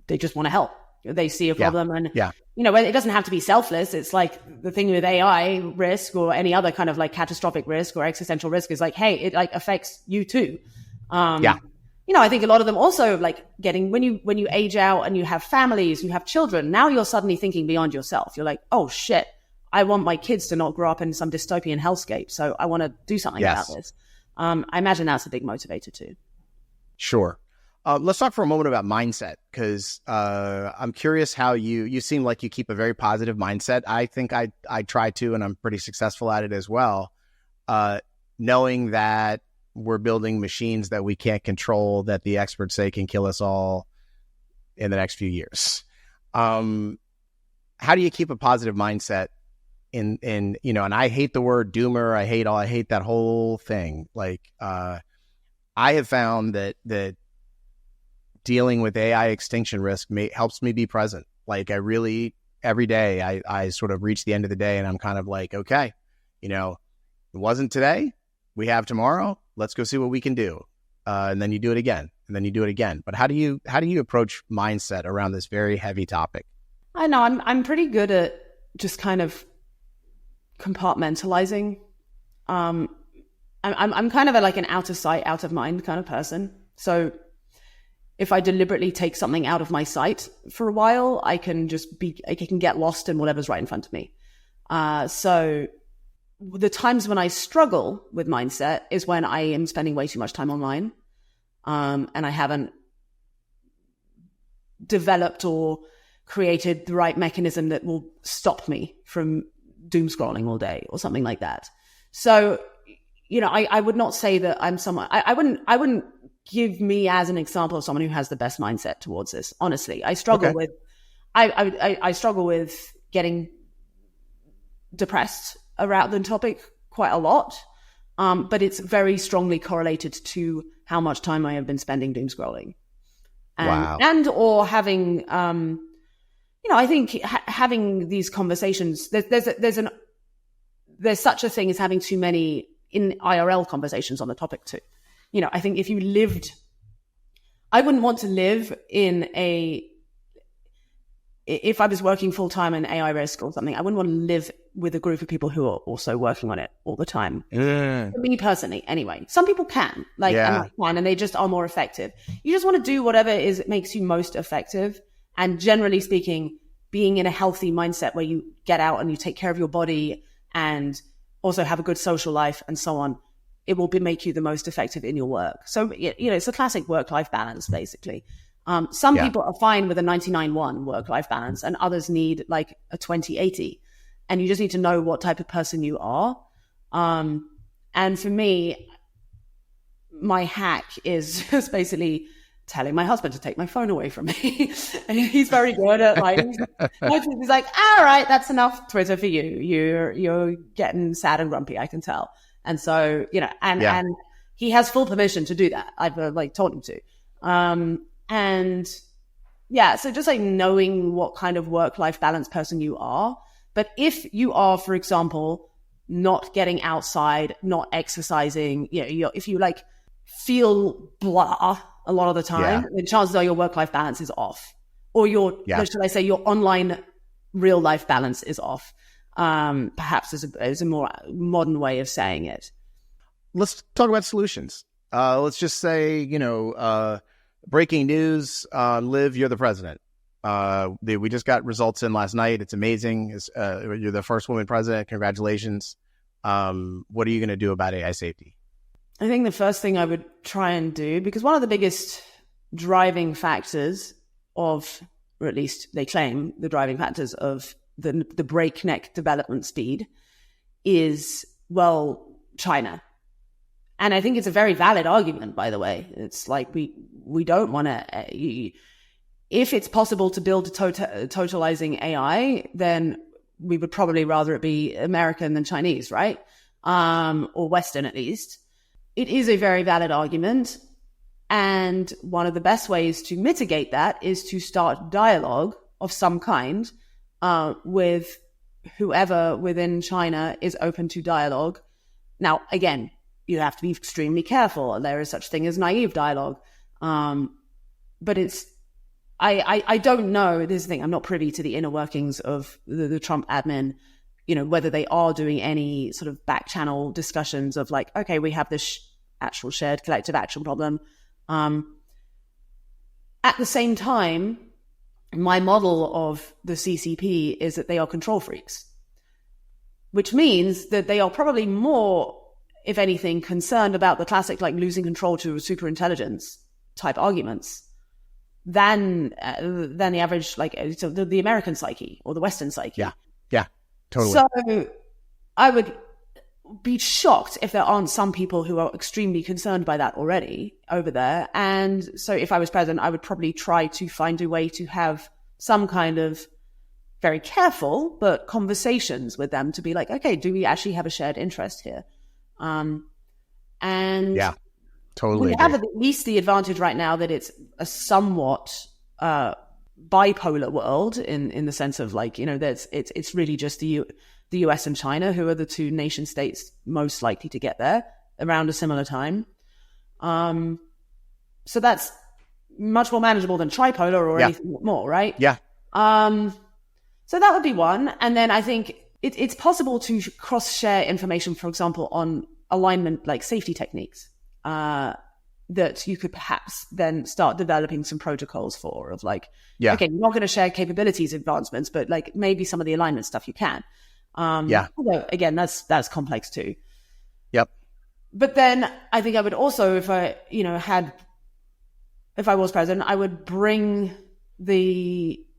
they just want to help. They see a problem and, it doesn't have to be selfless. It's like the thing with AI risk or any other kind of like catastrophic risk or existential risk is like, hey, it like affects you too. I think a lot of them also like getting, when you age out and you have families, you have children, now you're suddenly thinking beyond yourself. You're like, oh shit, I want my kids to not grow up in some dystopian hellscape. So I want to do something about this. I imagine that's a big motivator too. Sure. Let's talk for a moment about mindset, because I'm curious how you seem like you keep a very positive mindset. I think I try to, and I'm pretty successful at it as well. Knowing that we're building machines that we can't control, that the experts say can kill us all in the next few years. How do you keep a positive mindset in and I hate the word doomer. I hate that whole thing. Like, I have found that dealing with AI extinction risk helps me be present. Like, I really, every day I sort of reach the end of the day and I'm kind of like, okay, it wasn't today. We have tomorrow. Let's go see what we can do. And then you do it again, and then you do it again. But how do you approach mindset around this very heavy topic? I know I'm pretty good at just kind of compartmentalizing. I'm kind of like an out of sight, out of mind kind of person. So if I deliberately take something out of my sight for a while, I can get lost in whatever's right in front of me. So the times when I struggle with mindset is when I am spending way too much time online, and I haven't developed or created the right mechanism that will stop me from doom scrolling all day or something like that. So, I would not say that I'm someone, I wouldn't give me as an example of someone who has the best mindset towards this. Honestly, I struggle with, I struggle with getting depressed around the topic quite a lot. But it's very strongly correlated to how much time I have been spending doom scrolling. And or having, I think having these conversations, there's such a thing as having too many in IRL conversations on the topic too. I think if you I wouldn't want to live if I was working full time in AI risk or something, I wouldn't want to live with a group of people who are also working on it all the time. For me personally, anyway. Some people can, and they just are more effective. You just want to do whatever makes you most effective. And generally speaking, being in a healthy mindset where you get out and you take care of your body and also have a good social life and so on, it will make you the most effective in your work. So, it's a classic work-life balance, basically. Some people are fine with a 99-1 work-life balance, and others need like a 20-80. And you just need to know what type of person you are. And for me, my hack is just basically telling my husband to take my phone away from me. And he's very good at he's like, all right, that's enough Twitter for you. You're getting sad and grumpy, I can tell. And so, and he has full permission to do that. I've told him to. So just knowing what kind of work-life balance person you are. But if you are, for example, not getting outside, not exercising, if you feel blah a lot of the time, then chances are your work-life balance is off, or should I say your online real-life balance is off. Perhaps is a more modern way of saying it. Let's talk about solutions. Let's just say, breaking news, Liv, you're the president. We just got results in last night. It's amazing. You're the first woman president. Congratulations. What are you going to do about AI safety? I think the first thing I would try and do, because one of the biggest driving factors or at least they claim the driving factors of the breakneck development speed is, China. And I think it's a very valid argument, by the way. It's like we don't want to... If it's possible to build totalizing AI, then we would probably rather it be American than Chinese, right? Or Western, at least. It is a very valid argument. And one of the best ways to mitigate that is to start dialogue of some kind with whoever within China is open to dialogue. Now, again, you have to be extremely careful. There is such thing as naive dialogue. But I don't know. This is the thing. I'm not privy to the inner workings of the Trump admin, whether they are doing any sort of back channel discussions of okay, we have this actual shared collective action problem. At the same time, my model of the CCP is that they are control freaks, which means that they are probably more, if anything, concerned about the classic losing control to superintelligence type arguments than the average the American psyche or the Western psyche. Yeah, totally. So I would be shocked if there aren't some people who are extremely concerned by that already over there. And so if I was president, I would probably try to find a way to have some kind of very careful, but conversations with them to be like, okay, do we actually have a shared interest here? And yeah, totally. We have at least the advantage right now that it's a somewhat bipolar world in the sense of like, it's really just the US and China who are the two nation states most likely to get there around a similar time. So that's much more manageable than tripolar or anything more, right? Yeah. So that would be one. And then I think it's possible to cross-share information, for example, on alignment, like safety techniques, that you could perhaps then start developing some protocols for of like, okay, you're not going to share capabilities advancements, but like maybe some of the alignment stuff you can. Although again, that's complex too. Yep. But then I think I would also, if I was president, I would bring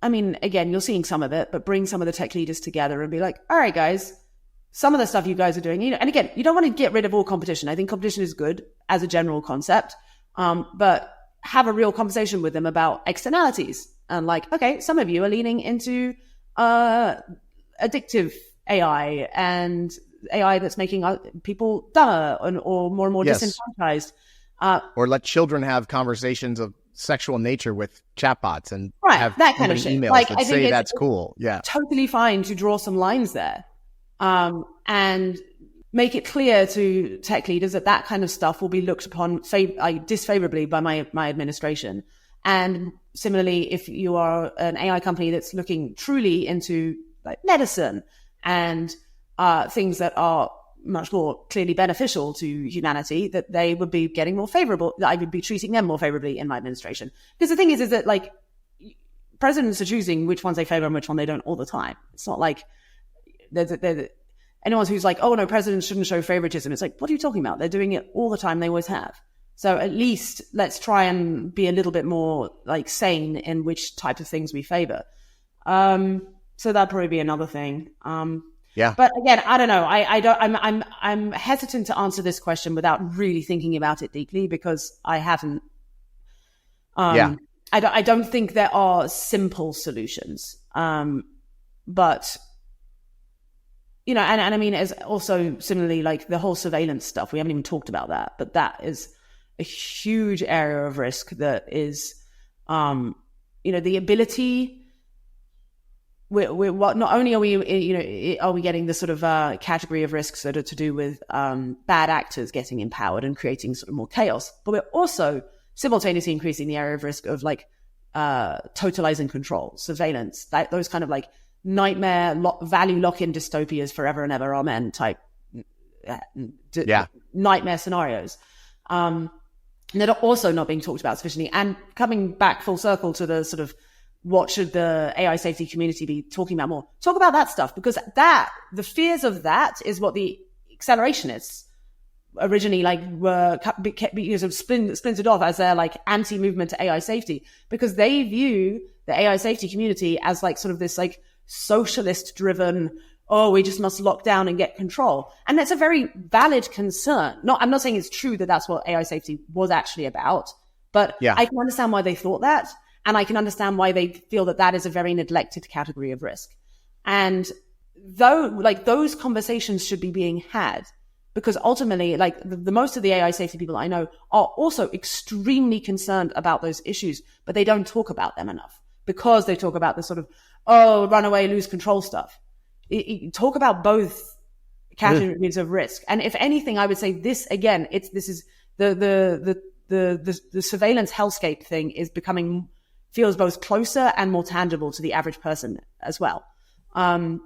again, you're seeing some of it, but bring some of the tech leaders together and be like, all right, guys, some of the stuff you guys are doing, and again, you don't want to get rid of all competition. I think competition is good as a general concept. But have a real conversation with them about externalities and like, okay, some of you are leaning into, addictive AI and AI that's making people dumber or more and more disenfranchised. Or let children have conversations of sexual nature with chatbots and have that kind of shit. Emails like, that I think say that's cool. Yeah, totally fine to draw some lines there, and make it clear to tech leaders that kind of stuff will be looked upon disfavorably by my administration. And similarly, if you are an AI company that's looking truly into like medicine and things that are much more clearly beneficial to humanity, that they would be getting more favorable. I would be treating them more favorably in my administration. Because the thing is that like presidents are choosing which ones they favor and which one they don't all the time. It's not like anyone who's like, oh no, presidents shouldn't show favoritism. It's like, what are you talking about? They're doing it all the time. They always have. So at least let's try and be a little bit more like sane in which type of things we favor. So that'd probably be another thing. Yeah. But again, I don't know. I'm hesitant to answer this question without really thinking about it deeply because I haven't. I don't think there are simple solutions. But and I mean, as also similarly, like the whole surveillance stuff, we haven't even talked about that, but that is a huge area of risk that is, the ability. Not only are we, are we getting the sort of category of risks that are to do with bad actors getting empowered and creating sort of more chaos, but we're also simultaneously increasing the area of risk of like totalizing control, surveillance, those kind of like nightmare value lock-in dystopias forever and ever, amen type nightmare scenarios that are also not being talked about sufficiently. And coming back full circle to the sort of what should the AI safety community be talking about more? Talk about that stuff, because the fears of that is what the accelerationists originally were splintered off as their like anti-movement to AI safety, because they view the AI safety community as like sort of this like socialist driven, oh, we just must lock down and get control. And that's a very valid concern. I'm not saying it's true that that's what AI safety was actually about, but I can understand why they thought that. And I can understand why they feel that is a very neglected category of risk. And though, like, those conversations should be being had, because ultimately, like, the most of the AI safety people I know are also extremely concerned about those issues, but they don't talk about them enough because they talk about the sort of, oh, run away, lose control stuff. Talk about both categories of risk. And if anything, I would say this again, this is the surveillance hellscape thing is feels both closer and more tangible to the average person as well.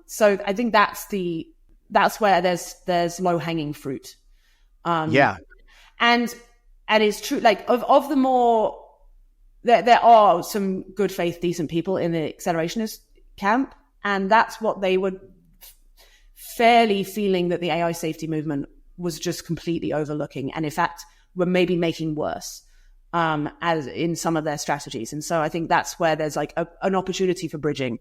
So I think that's where there's low hanging fruit. And it's true, like of the more, there are some good faith, decent people in the accelerationist camp. And that's what they were fairly feeling that the AI safety movement was just completely overlooking. And in fact, were maybe making worse. As in some of their strategies. And so I think that's where there's like an opportunity for bridging.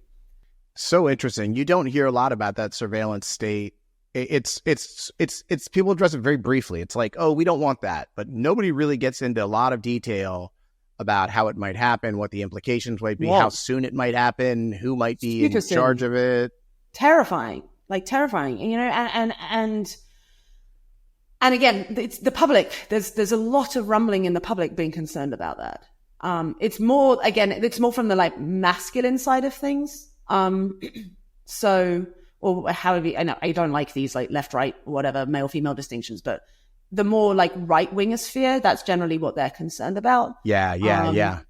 So interesting. You don't hear a lot about that surveillance state it's people address it very briefly. It's like, oh, we don't want that, but nobody really gets into a lot of detail about how it might happen, what the implications might be, how soon it might happen, who might be in charge of it. Terrifying, you know, and again, it's the public. There's a lot of rumbling in the public being concerned about that. It's more from the like masculine side of things. So, or however, I don't like these like left, right, whatever, male, female distinctions, but the more like right winger that's generally what they're concerned about. Yeah.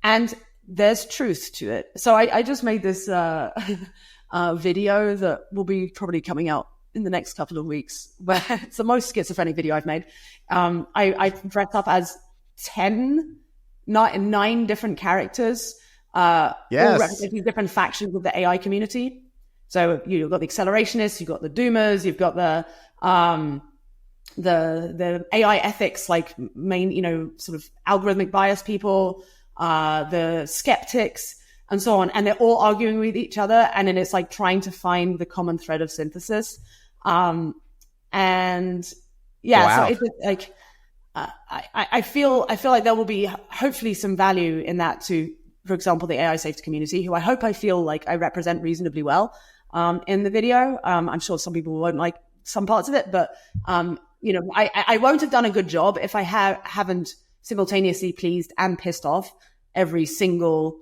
And there's truth to it. So I just made this video that will be probably coming out in the next couple of weeks, where it's the most schizophrenic video I've made. I dressed up as 9 different characters, all representing different factions of the AI community. So you've got the accelerationists, you've got the doomers, you've got the AI ethics, like main, you know, sort of algorithmic bias people, the skeptics, and so on. And they're all arguing with each other. And then it's like trying to find the common thread of synthesis. So it's like, I feel like there will be hopefully some value in that to, for example, the AI safety community, who I feel like I represent reasonably well, in the video. I'm sure some people won't like some parts of it, but, you know, I won't have done a good job if I haven't simultaneously pleased and pissed off every single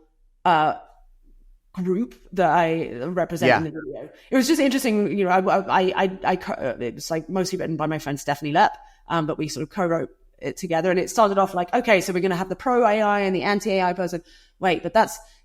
group that I represent in the video. It was just interesting, you know. It was like mostly written by my friend Stephanie Lepp, but we sort of co-wrote it together, and it started off like, okay, so we're going to have the pro AI and the anti AI person. Wait, but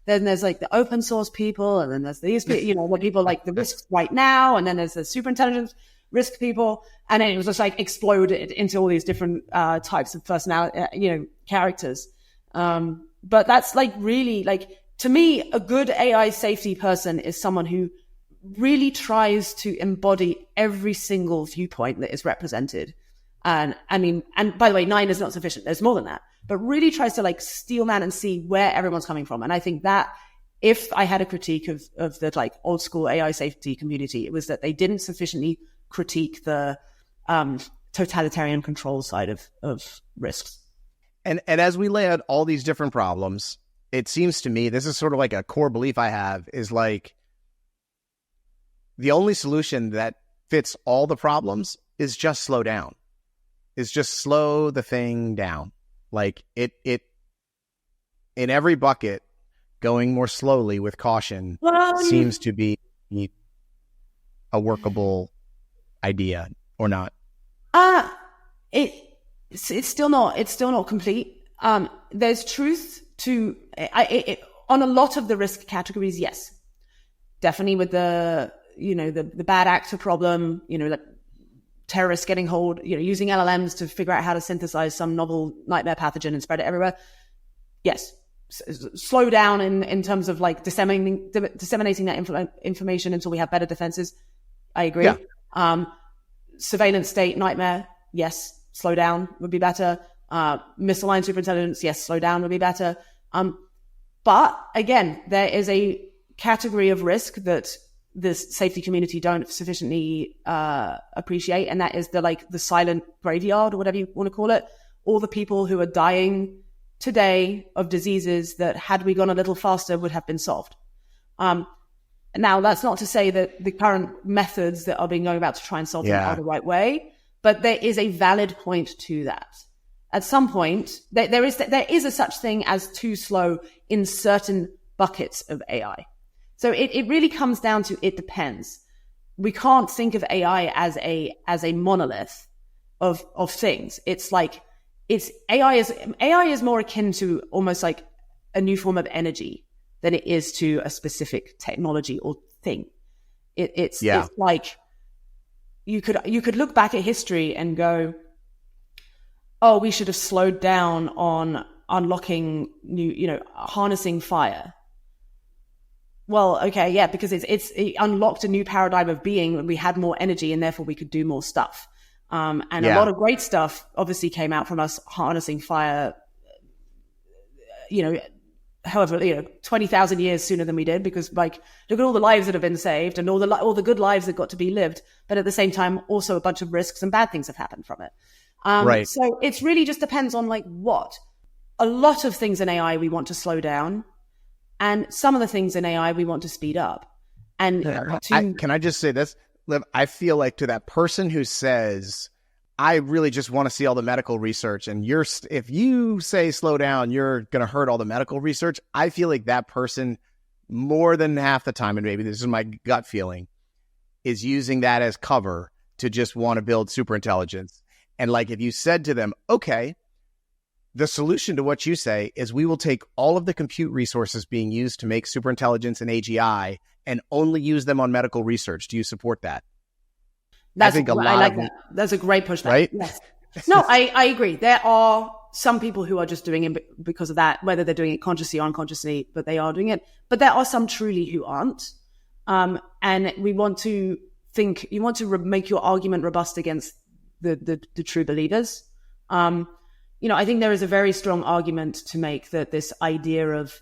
then there's like the open source people, and then there's these people, you know, the people like the risks right now, and then there's the superintelligence risk people, and then it was just like exploded into all these different types of personality, you know, characters. But that's like really, like, to me, a good AI safety person is someone who really tries to embody every single viewpoint that is represented. And I mean, and by the way, 9 is not sufficient. There's more than that, but really tries to like steel man and see where everyone's coming from. And I think that if I had a critique of the like old school AI safety community, it was that they didn't sufficiently critique the totalitarian control side of risks. And as we lay out all these different problems, it seems to me, this is sort of like a core belief I have, is like the only solution that fits all the problems is just slow down. Is just slow the thing down. Like it in every bucket, going more slowly with caution seems to be a workable idea, or not? It's still not complete. There's truth to on a lot of the risk categories. Yes, definitely with the, you know, the bad actor problem, you know, like terrorists getting hold, you know, using LLMs to figure out how to synthesize some novel nightmare pathogen and spread it everywhere. Yes, slow down in terms of like disseminating that information until we have better defenses. I agree. Yeah. Surveillance state nightmare. Yes, slow down would be better. Misaligned superintelligence. Yes, slow down would be better. But again, there is a category of risk that this safety community don't sufficiently appreciate, and that is the silent graveyard, or whatever you want to call it. All the people who are dying today of diseases that, had we gone a little faster, would have been solved. Now, that's not to say that the current methods that are being going about to try and solve them are the right way, but there is a valid point to that. At some point, there is a such thing as too slow in certain buckets of AI. So it really comes down to, it depends. We can't think of AI as a monolith of things. It's like, AI is more akin to almost like a new form of energy than it is to a specific technology or thing. It's like you could look back at history and go, oh, we should have slowed down on unlocking harnessing fire. Well, okay, yeah, because it unlocked a new paradigm of being, and we had more energy, and therefore we could do more stuff. A lot of great stuff obviously came out from us harnessing fire, however, 20,000 years sooner than we did, because like, look at all the lives that have been saved and all the good lives that got to be lived. But at the same time, also a bunch of risks and bad things have happened from it. Right. So it's really just depends on like what. A lot of things in AI we want to slow down, and some of the things in AI we want to speed up. And can I just say this, Liv? I feel like to that person who says, I really just want to see all the medical research, and if you say slow down, you're going to hurt all the medical research. I feel like that person, more than half the time, and maybe this is my gut feeling, is using that as cover to just want to build superintelligence. And like, if you said to them, okay, the solution to what you say is we will take all of the compute resources being used to make superintelligence and AGI and only use them on medical research. Do you support that? I like that. That's a great pushback. Right? Yes. No, I agree. There are some people who are just doing it because of that, whether they're doing it consciously or unconsciously, but they are doing it. But there are some truly who aren't. And we want to think, you want to make your argument robust against the true believers. I think there is a very strong argument to make that this idea of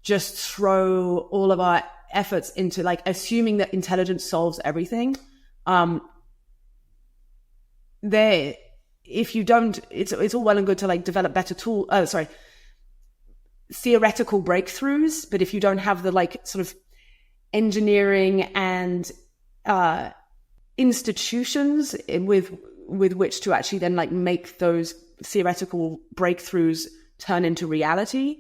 just throw all of our efforts into like assuming that intelligence solves everything. If you don't, it's all well and good to like develop better theoretical breakthroughs, but if you don't have the like sort of engineering and institutions with which to actually then like make those theoretical breakthroughs turn into reality,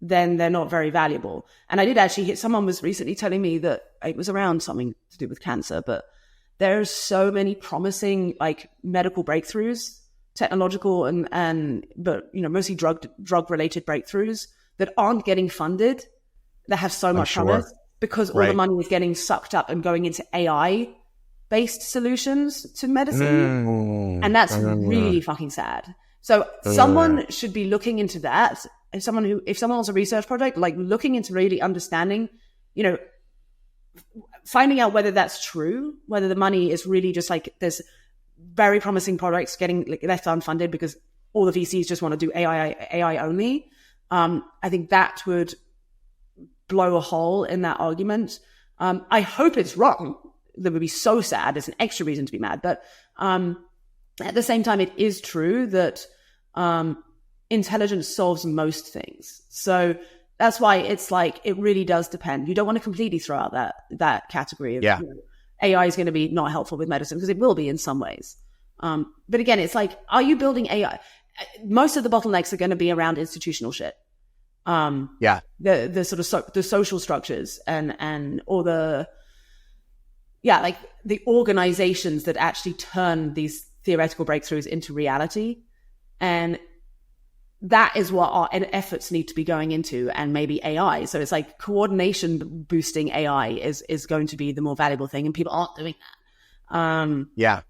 then they're not very valuable. And I did actually someone was recently telling me that it was around something to do with cancer, but there's so many promising like medical breakthroughs, technological but mostly drug related breakthroughs that aren't getting funded, that have so much promise because all the money is getting sucked up and going into AI based solutions to medicine. And that's really fucking sad. So someone should be looking into that. If someone wants a research project, like looking into really understanding, finding out whether that's true, whether the money is really just like there's very promising products getting like left unfunded because all the VCs just want to do AI only. I think that would blow a hole in that argument. I hope it's wrong. That would be so sad. It's an extra reason to be mad. But at the same time, it is true that intelligence solves most things. So that's why it's like, it really does depend. You don't want to completely throw out that category of AI is going to be not helpful with medicine, because it will be in some ways. But again, it's like, are you building AI? Most of the bottlenecks are going to be around institutional shit. The sort of the social structures like the organizations that actually turn these theoretical breakthroughs into reality. And that is what our efforts need to be going into, and maybe AI. So it's like coordination boosting AI is going to be the more valuable thing, and people aren't doing that.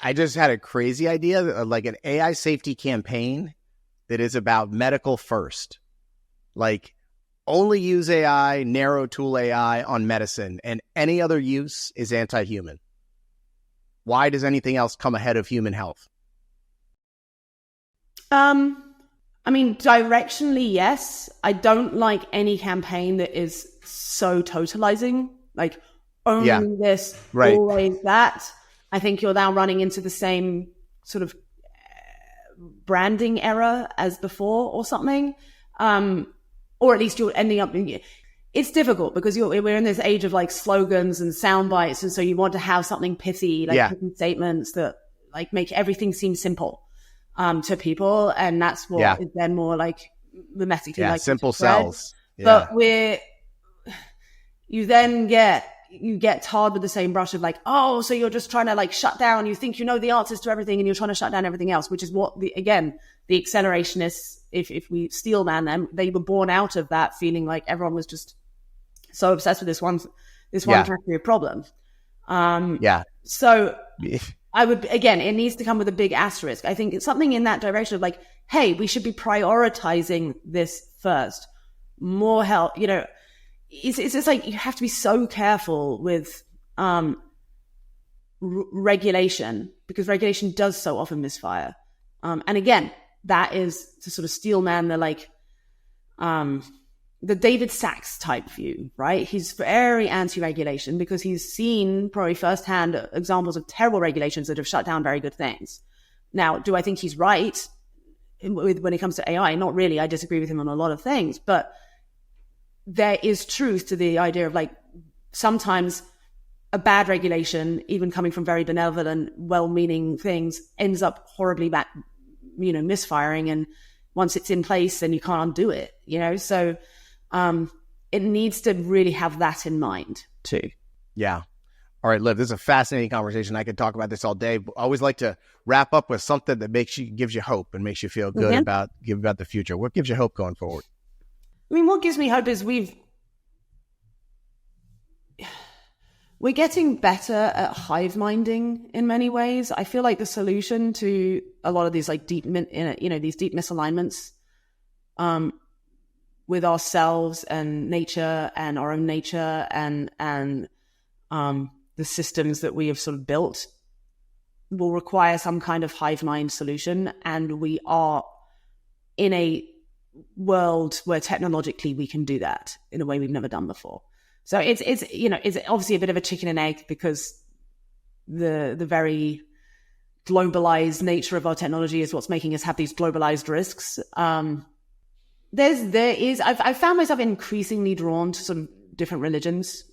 I just had a crazy idea, like an AI safety campaign that is about medical first. Like, only use AI, narrow tool AI on medicine, and any other use is anti-human. Why does anything else come ahead of human health? I mean, directionally, yes. I don't like any campaign that is so totalizing, like only this, always that. I think you're now running into the same sort of branding error as before or something. Or at least you're ending up it's difficult because we're in this age of like slogans and sound bites. And so you want to have something pithy, like pithy statements that like make everything seem simple to people. And that's what is then more like mimetically like simple sells. But you get tarred with the same brush of like, oh, so you're just trying to like shut down. You think you know the answers to everything and you're trying to shut down everything else, which is what the accelerationists, if we steel man them, they were born out of that feeling like everyone was just so obsessed with this one category of problem. So I would, again, it needs to come with a big asterisk. I think it's something in that direction of like, hey, we should be prioritizing this first. More help, it's just like you have to be so careful with regulation, because regulation does so often misfire. And again, that is to sort of steel man the like the David Sachs type view, right? He's very anti-regulation because he's seen probably firsthand examples of terrible regulations that have shut down very good things. Now, do I think he's right when it comes to AI? Not really. I disagree with him on a lot of things, but there is truth to the idea of like sometimes a bad regulation, even coming from very benevolent, well-meaning things, ends up horribly misfiring. And once it's in place, then you can't undo it, So it needs to really have that in mind too. Yeah. All right, Liv, this is a fascinating conversation. I could talk about this all day. But I always like to wrap up with something that gives you hope and makes you feel good about the future. What gives you hope going forward? I mean, what gives me hope is we're getting better at hive minding in many ways. I feel like the solution to a lot of these like deep misalignments with ourselves and nature and our own nature and the systems that we have sort of built will require some kind of hive mind solution. And we are in a world where technologically we can do that in a way we've never done before. So it's obviously a bit of a chicken and egg because the very globalized nature of our technology is what's making us have these globalized risks. I've found myself increasingly drawn to sort of different religions.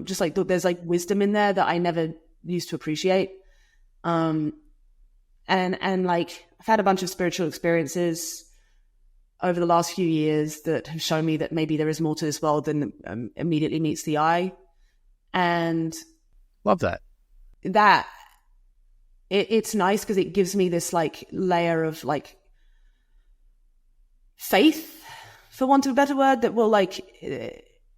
Just like there's like wisdom in there that I never used to appreciate. And like I've had a bunch of spiritual experiences over the last few years that have shown me that maybe there is more to this world than immediately meets the eye. And love that. It's nice because it gives me this like layer of like faith, for want of a better word, that will like,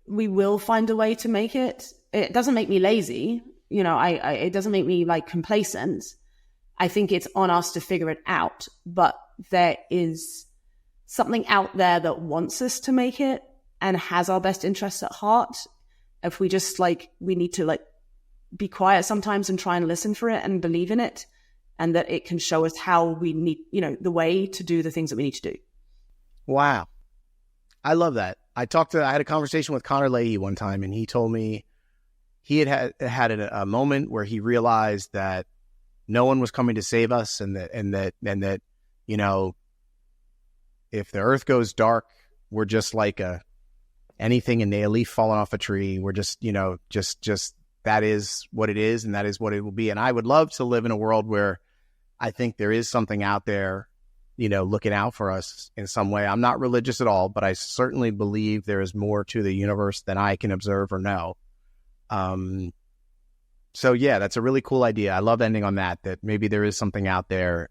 we will find a way to make it. It doesn't make me lazy. It doesn't make me like complacent. I think it's on us to figure it out, but there is something out there that wants us to make it and has our best interests at heart. If we just like, we need to like be quiet sometimes and try and listen for it and believe in it, and that it can show us how we need, the way to do the things that we need to do. Wow. I love that. I had a conversation with Connor Leahy one time, and he told me he had a moment where he realized that no one was coming to save us, and that if the earth goes dark, we're just like anything in a leaf falling off a tree. We're just that is what it is, and that is what it will be. And I would love to live in a world where I think there is something out there, looking out for us in some way. I'm not religious at all, but I certainly believe there is more to the universe than I can observe or know. So yeah, that's a really cool idea. I love ending on that maybe there is something out there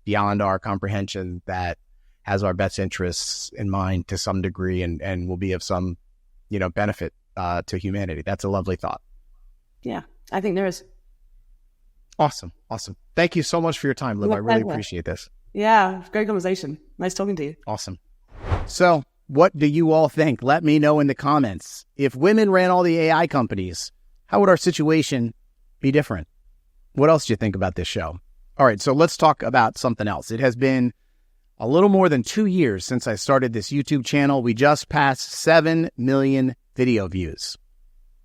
beyond our comprehension that has our best interests in mind to some degree and will be of some, benefit to humanity. That's a lovely thought. Yeah, I think there is. Awesome. Thank you so much for your time, Liv. I really appreciate this. Yeah, great conversation. Nice talking to you. Awesome. So what do you all think? Let me know in the comments. If women ran all the AI companies, how would our situation be different? What else do you think about this show? All right, so let's talk about something else. It has been a little more than 2 years since I started this YouTube channel. We just passed 7 million video views.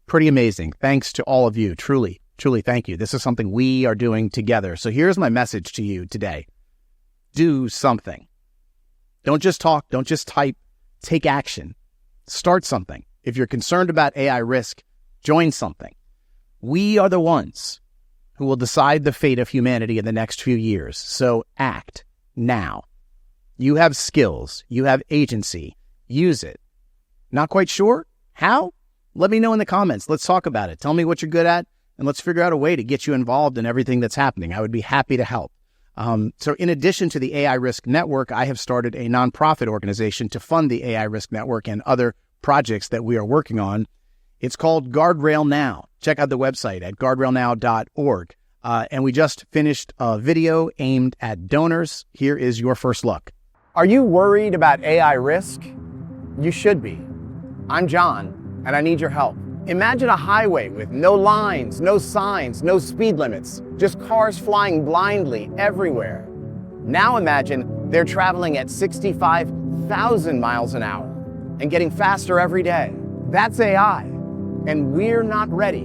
Pretty amazing. Thanks to all of you. Truly thank you. This is something we are doing together. So here's my message to you today. Do something. Don't just talk. Don't just type. Take action. Start something. If you're concerned about AI risk, join something. We are the ones who will decide the fate of humanity in the next few years. So act now. You have skills. You have agency. Use it. Not quite sure? How? Let me know in the comments. Let's talk about it. Tell me what you're good at, and let's figure out a way to get you involved in everything that's happening. I would be happy to help. So in addition to the AI Risk Network, I have started a nonprofit organization to fund the AI Risk Network and other projects that we are working on. It's called Guardrail Now. Check out the website at guardrailnow.org. And we just finished a video aimed at donors. Here is your first look. Are you worried about AI risk? You should be. I'm John, and I need your help. Imagine a highway with no lines, no signs, no speed limits, just cars flying blindly everywhere. Now imagine They're traveling at 65,000 miles an hour and getting faster every day. That's AI. And we're not ready.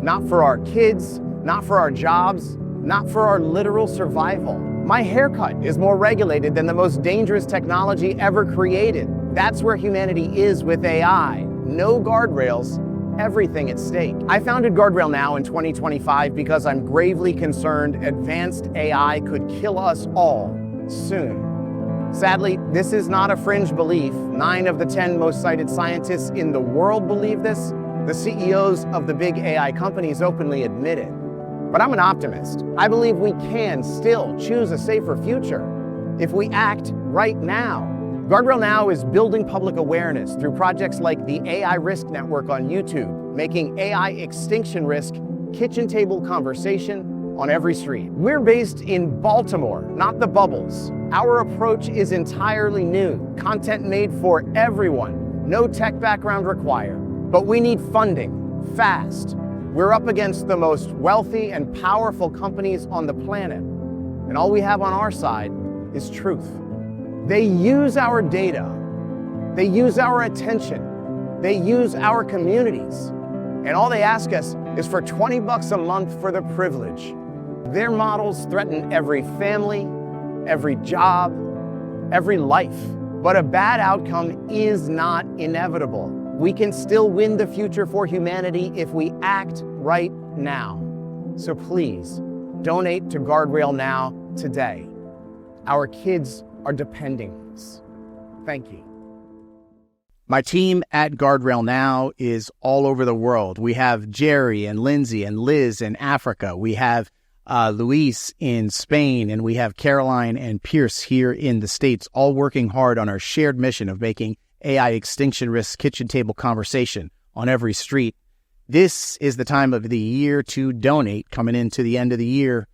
Not for our kids, not for our jobs, not for our literal survival. My haircut is more regulated than the most dangerous technology ever created. That's where humanity is with AI. No guardrails, everything at stake. I founded Guardrail Now in 2025 because I'm gravely concerned advanced AI could kill us all soon. Sadly, this is not a fringe belief. 9 of the 10 most cited scientists in the world believe this. The CEOs of the big AI companies openly admit it. But I'm an optimist. I believe we can still choose a safer future if we act right now. Guardrail Now is building public awareness through projects like the AI Risk Network on YouTube, making AI extinction risk kitchen table conversation on every street. We're based in Baltimore, not the bubbles. Our approach is entirely new, content made for everyone, no tech background required. But we need funding, fast. We're up against the most wealthy and powerful companies on the planet, and all we have on our side is truth. They use our data, they use our attention, they use our communities, and all they ask us is for $20 a month for the privilege. Their models threaten every family, every job, every life. But a bad outcome is not inevitable. We can still win the future for humanity if we act right now. So please, donate to Guardrail Now today. Our kids are depending on us. Thank you. My team at Guardrail Now is all over the world. We have Jerry and Lindsay and Liz in Africa. We have Luis in Spain, and we have Caroline and Pierce here in the States, all working hard on our shared mission of making AI extinction risk kitchen table conversation on every street. This is the time of the year to donate. Coming into the end of the year,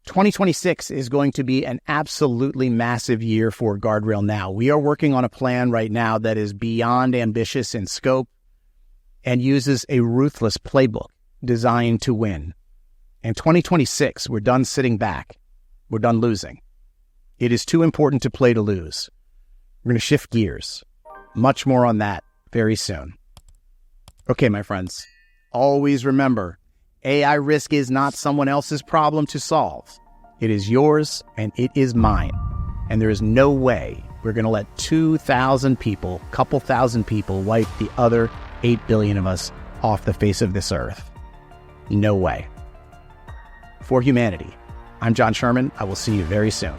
2026 is going to be an absolutely massive year for Guardrail Now. We are working on a plan right now that is beyond ambitious in scope and uses a ruthless playbook designed to win. In 2026, we're done sitting back. We're done losing. It is too important to play to lose. We're going to shift gears. Much more on that very soon. Okay, my friends, always remember, AI risk is not someone else's problem to solve. It is yours and it is mine. And there is no way we're going to let 2,000 people, couple thousand people, wipe the other 8 billion of us off the face of this earth. No way. For humanity, I'm John Sherman. I will see you very soon.